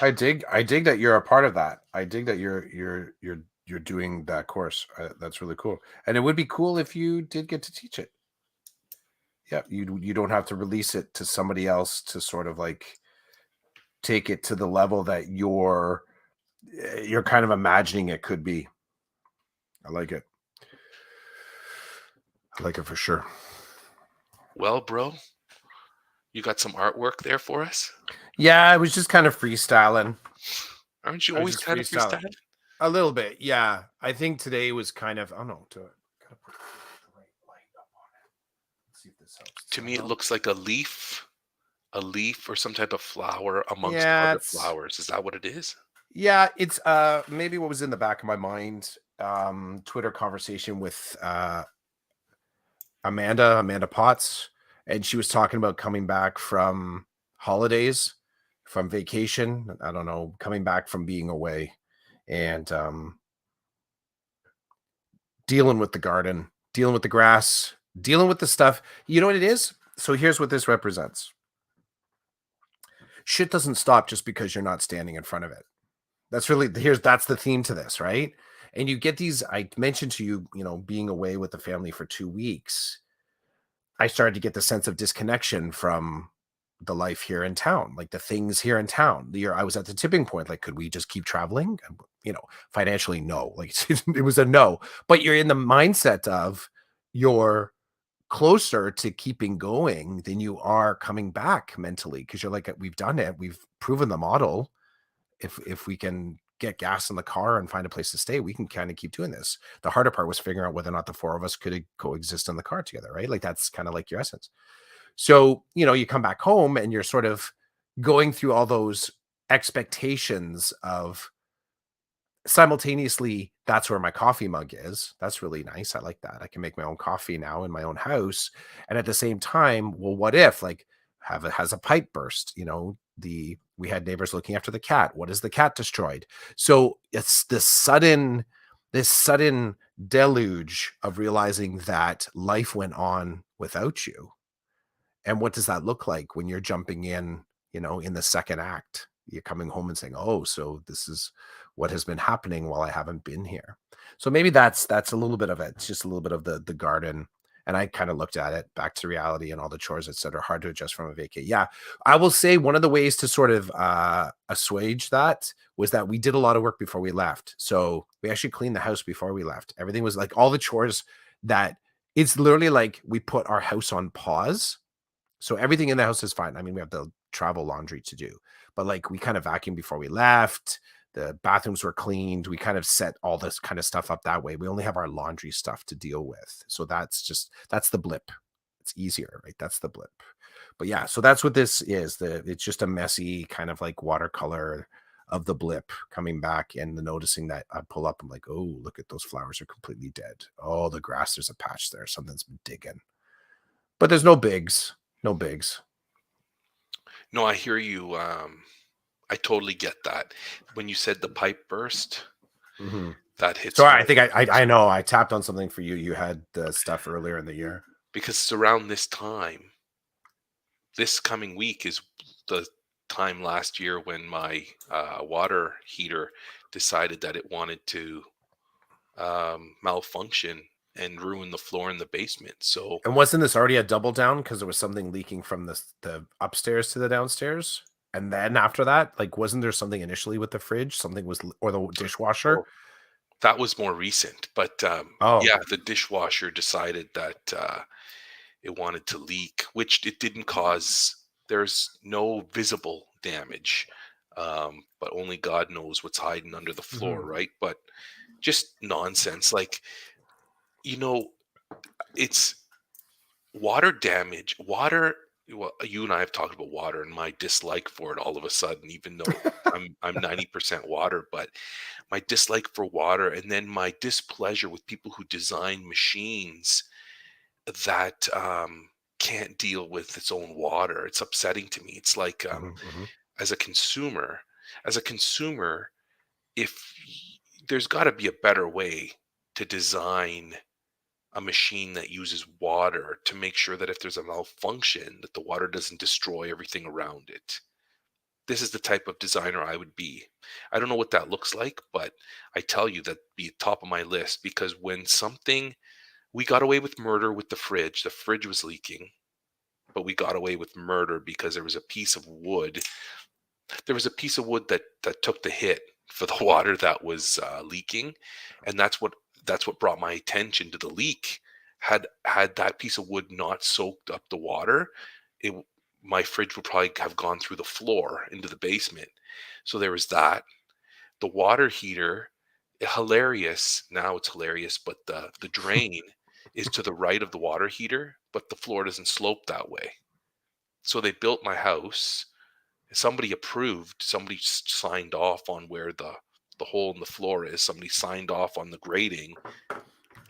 I dig that you're a part of that. I dig that you're doing that course. That's really cool. And it would be cool if you did get to teach it. Yeah, you don't have to release it to somebody else to sort of like take it to the level that you're kind of imagining it could be. I like it. I like it for sure. Well, bro, you got some artwork there for us? Yeah, I was just kind of freestyling. Aren't you I was always just kind of freestyling freestyling? a little bit. Yeah, I think today was kind of. Oh no, gotta put the right light up on it. Let's see if this helps. Does To that me, it help? looks like a leaf or some type of flower amongst Yeah, other it's flowers. Is that what it is? it's maybe what was in the back of my mind. Twitter conversation with Amanda Potts, and she was talking about coming back from holidays, from vacation. I don't know, coming back from being away, and dealing with the garden, dealing with the grass, dealing with the stuff. You know what it is? So here's what this represents. Shit doesn't stop just because you're not standing in front of it. That's the theme to this, right? And you get these. I mentioned to you, being away with the family for 2 weeks, I started to get the sense of disconnection from the life here in town, like the things here in town. I was at the tipping point. Like, could we just keep traveling? And, financially, no. Like, it was a no. But you're in the mindset of you're closer to keeping going than you are coming back mentally, because you're like, we've done it. We've proven the model. If we can get gas in the car and find a place to stay, we can kind of keep doing this. The harder part was figuring out whether or not the four of us could coexist in the car together, right? Like that's kind of like your essence. So, you come back home and you're sort of going through all those expectations of simultaneously, that's where my coffee mug is. That's really nice. I like that. I can make my own coffee now in my own house. And at the same time, well, what if like has a pipe burst? We had neighbors looking after the cat. What is the cat destroyed? So it's this sudden deluge of realizing that life went on without you. And what does that look like when you're jumping in the second act? You're coming home and saying, "Oh, so this is what has been happening while I haven't been here." So maybe that's a little bit of it. It's just a little bit of the garden And I kind of looked at it back to reality and all the chores, et cetera, hard to adjust from a vacay. Yeah. I will say one of the ways to sort of assuage that was that we did a lot of work before we left. So we actually cleaned the house before we left. Everything was like all the chores that it's literally like we put our house on pause. So everything in the house is fine. I mean, we have the travel laundry to do, but like we kind of vacuumed before we left. The bathrooms were cleaned. We kind of set all this kind of stuff up that way. We only have our laundry stuff to deal with. So that's the blip. It's easier, right? That's the blip. But yeah, so that's what this is. It's just a messy kind of like watercolor of the blip coming back and the noticing that I pull up. I'm like, oh, look at those flowers are completely dead. Oh, the grass, there's a patch there. Something's been digging. But there's no bigs. No bigs. No, I hear you. I totally get that. When you said the pipe burst, Hmm. that hits Sorry, I home think I know I tapped on something for you. You had the stuff earlier in the year. because it's around this time. This coming week is the time last year when my water heater decided that it wanted to malfunction and ruin the floor in the basement. So And wasn't this already a double down because there was something leaking from the upstairs to the downstairs? And then after that, like, wasn't there something initially with the fridge? Something was, or the dishwasher? oh, that was more recent. But Oh, yeah, the dishwasher decided that it wanted to leak, which it didn't cause. There's no visible damage, but only God knows what's hiding under the floor, mhm, right? But just nonsense. Like, you know, it's water damage. Water. Well, you and I have talked about water and my dislike for it all of a sudden, even though I'm 90% water, but my dislike for water and then my displeasure with people who design machines that can't deal with its own water. It's upsetting to me. It's like mhm, mhm, as a consumer, as a consumer, if there's got to be a better way to design a machine that uses water to make sure that if there's a malfunction that the water doesn't destroy everything around it. This is the type of designer I would be. I don't know what that looks like, but I tell you that be top of my list because when something we got away with murder with the fridge. The fridge was leaking, but we got away with murder because there was a piece of wood. There was a piece of wood that took the hit for the water that was leaking, and that's what brought my attention to the leak. Had that piece of wood not soaked up the water, it my fridge would probably have gone through the floor into the basement. So there was that. The water heater, hilarious. Now it's hilarious, but the drain is to the right of the water heater, but the floor doesn't slope that way. So they built my house. Somebody approved. Somebody signed off on where the hole in the floor is. Somebody signed off on the grading,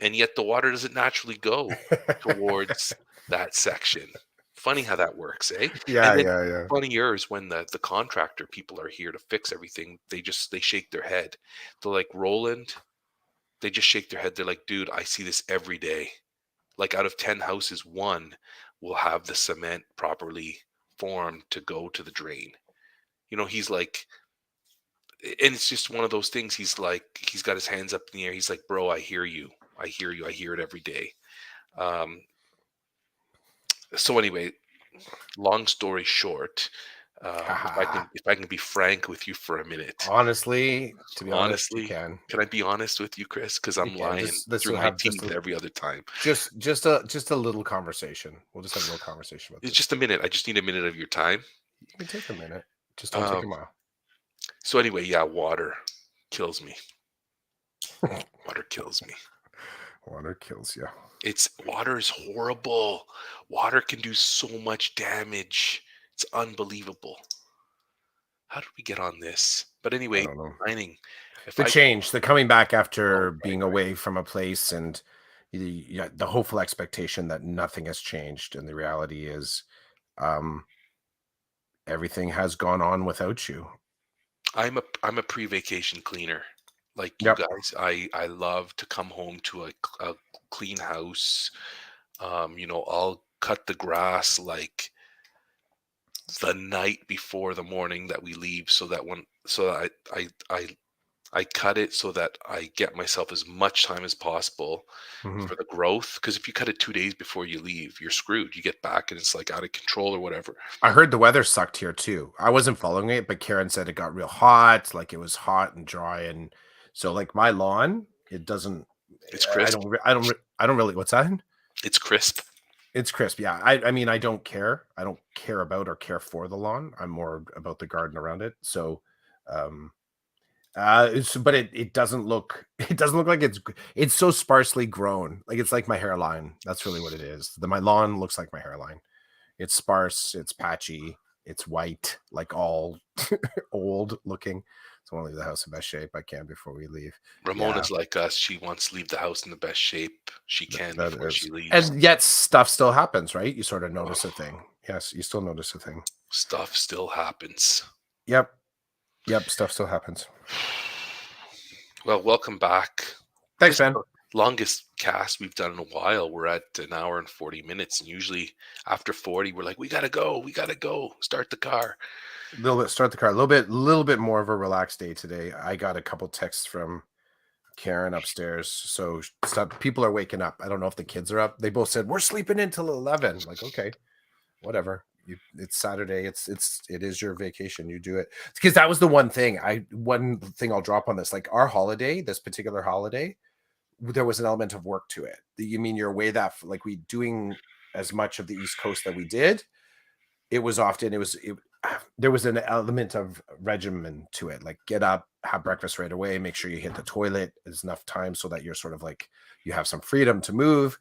and yet the water doesn't naturally go towards that section. Funny how that works, eh? And yeah, then yeah, yeah. funnier is when the contractor people are here to fix everything, they shake their head. They're like, Roland, they just shake their head. They're like, dude, I see this every day. Like out of 10 houses, one will have the cement properly formed to go to the drain. He's like, and it's just one of those things. He's like, he's got his hands up in the air. He's like, bro, I hear you. I hear you. I hear it every day. Um, so anyway, long story short, if I can be frank with you for a minute, Honestly, to be honest, you honestly, can. can I be honest with you, Chris? Because You I'm can. lying Just let's through my have teeth every other time. just a little conversation. We'll just have a little conversation about It's this. just a minute. I just need a minute of your time. You can take a minute. Just don't take Um, a mile. so anyway, yeah, water kills me. Water kills me. Water kills you. Water is horrible. Water can do so much damage. It's unbelievable. How did we get on this? But I anyway, don't know. mining. If The I change, the coming back Oh, after right, being right. away from a place and yeah, the hopeful expectation that nothing has changed, and the reality is, um, everything has gone on without you. I'm a pre-vacation cleaner. Like you Yep. guys, I love to come home to a clean house. I'll cut the grass like the night before the morning that we leave so that I cut it so that I get myself as much time as possible Mhm. for the growth. Because if you cut it 2 days before you leave, you're screwed. You get back and it's like out of control or whatever. I heard the weather sucked here too. I wasn't following it, but Karen said it got real hot, like it was hot and dry, and so like my lawn, it doesn't. It's I crisp. don't. I don't really. What's that? It's crisp. It's crisp. Yeah. I mean, I don't care. I don't care about or care for the lawn. I'm more about the garden around it. So, um, but it doesn't look it doesn't look like it's so sparsely grown. Like it's like my hairline. That's really what it is. My lawn looks like my hairline. It's sparse, it's patchy, it's white, like all old looking. So I want to leave the house in best shape I can before we leave. Yeah, Ramona's like us. She wants to leave the house in the best shape she can that before is. she leaves. And yet stuff still happens, right? You sort of Oh, notice a thing. Yes, you still notice a thing. stuff still happens. Yep. Yep, stuff still happens. Well, welcome back. Thanks, This is man. the longest cast we've done in a while. We're at an hour and 40 minutes. And usually after 40, we're like, we got to go. We got to go. Start the car. Little bit start the car. Little bit more of a relaxed day today. I got a couple texts from Karen upstairs. So stuff people are waking up. I don't know if the kids are up. They both said, we're sleeping until 11. I'm like, okay, whatever. It's Saturday. It is your vacation. You do it. Because that was the one thing. One thing I'll drop on this. Like our holiday, this particular holiday, there was an element of work to it. You mean you're away that like we doing as much of the East Coast that we did, it was often there was an element of regimen to it, like get up, have breakfast right away, make sure you hit the toilet is enough time so that you're sort of like you have some freedom to move.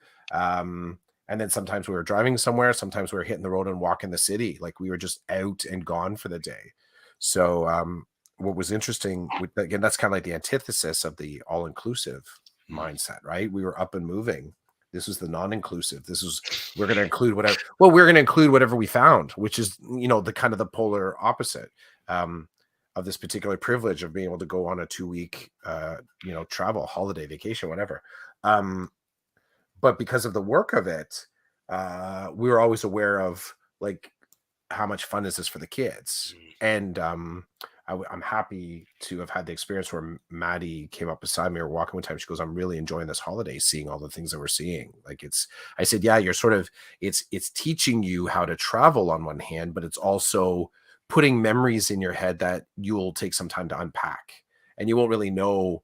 And then sometimes we were driving somewhere, sometimes we were hitting the road and walking the city, like we were just out and gone for the day. So what was interesting again, that's kind of like the antithesis of the all-inclusive Mm. mindset, right? We were up and moving. This was the non-inclusive. This was we're going to include whatever. Well, we're going to include whatever we found, which is the kind of the polar opposite um, of this particular privilege of being able to go on a 2 week travel, holiday, vacation, whatever. But because of the work of it, we were always aware of like how much fun is this for the kids, Mm. and I'm happy to have had the experience where Maddie came up beside me or walking one time. She goes, I'm really enjoying this holiday, seeing all the things that we're seeing. Like I said, yeah, you're sort of, it's teaching you how to travel on one hand, but it's also putting memories in your head that you'll take some time to unpack. And you won't really know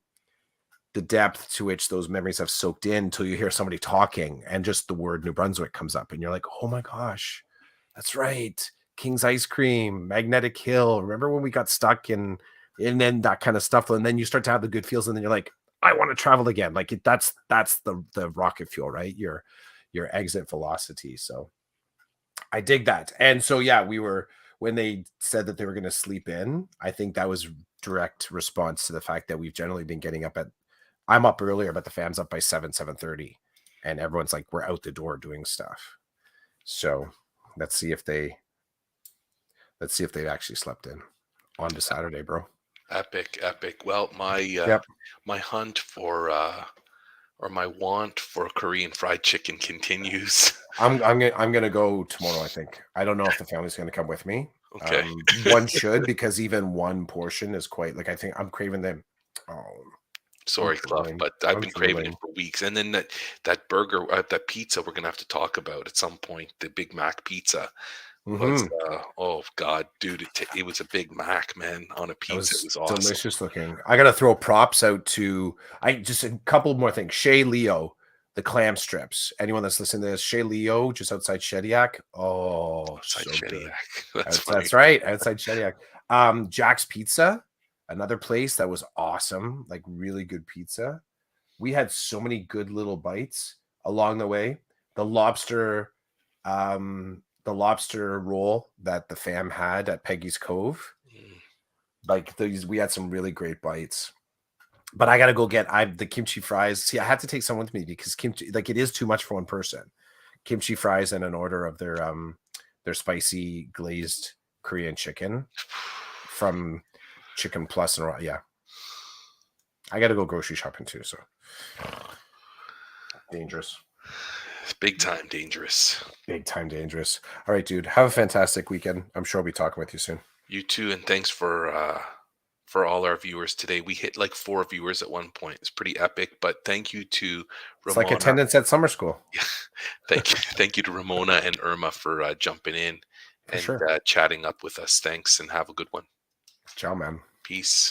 the depth to which those memories have soaked in until you hear somebody talking and just the word New Brunswick comes up and you're like, oh my gosh, that's right. King's Ice Cream, Magnetic Hill. Remember when we got stuck and then that kind of stuff. And then you start to have the good feels, and then you're like, I want to travel again. Like that's the rocket fuel, right? Your exit velocity. So I dig that. And so yeah, when they said that they were going to sleep in, I think that was direct response to the fact that we've generally been getting up I'm up earlier, but the fam's up by 7:30, and everyone's like, we're out the door doing stuff. So let's see if they've actually slept in on to Saturday, bro. Epic, epic. Well, Yep. my hunt for or my want for Korean fried chicken continues. I'm gonna go tomorrow. I think. I don't know if the family's gonna come with me. Okay. One should, because even one portion is quite like I think I'm craving them. Oh, I'm Sorry, Clough, drooling. but I've I'm been craving it drooling. for weeks. And then that burger, that pizza, we're gonna have to talk about at some point. The Big Mac pizza was, Mm-hmm. oh God, dude, it was a Big Mac, man, on a That pizza. It was was awesome. delicious looking. I gotta throw props out to I just a couple more things. Shay Leo, the clam strips. Anyone that's listening to this, Shay Leo, just outside Shediac. Oh, Outside so good. Shediac. That's funny. That's right, outside Shediac. Jack's Pizza, another place that was awesome, like really good pizza. We had so many good little bites along the way. The lobster, the lobster roll that the fam had at Peggy's Cove, Mm. like these, we had some really great bites. But I gotta go get the kimchi fries. See, I had to take someone with me because kimchi, like it is too much for one person. Kimchi fries and an order of their spicy glazed Korean chicken from Chicken Plus and yeah. I gotta go grocery shopping too, so dangerous. It's big time dangerous. Big time dangerous. All right, dude. Have a fantastic weekend. I'm sure I'll be talking with you soon. You too, and thanks for all our viewers today. We hit like 4 viewers at one point. It's pretty epic. But thank you to It's like Ramona. attendance at summer school. Thank you to Ramona and Irma for jumping in For and sure. chatting up with us. Thanks and have a good one. Ciao, man. Peace.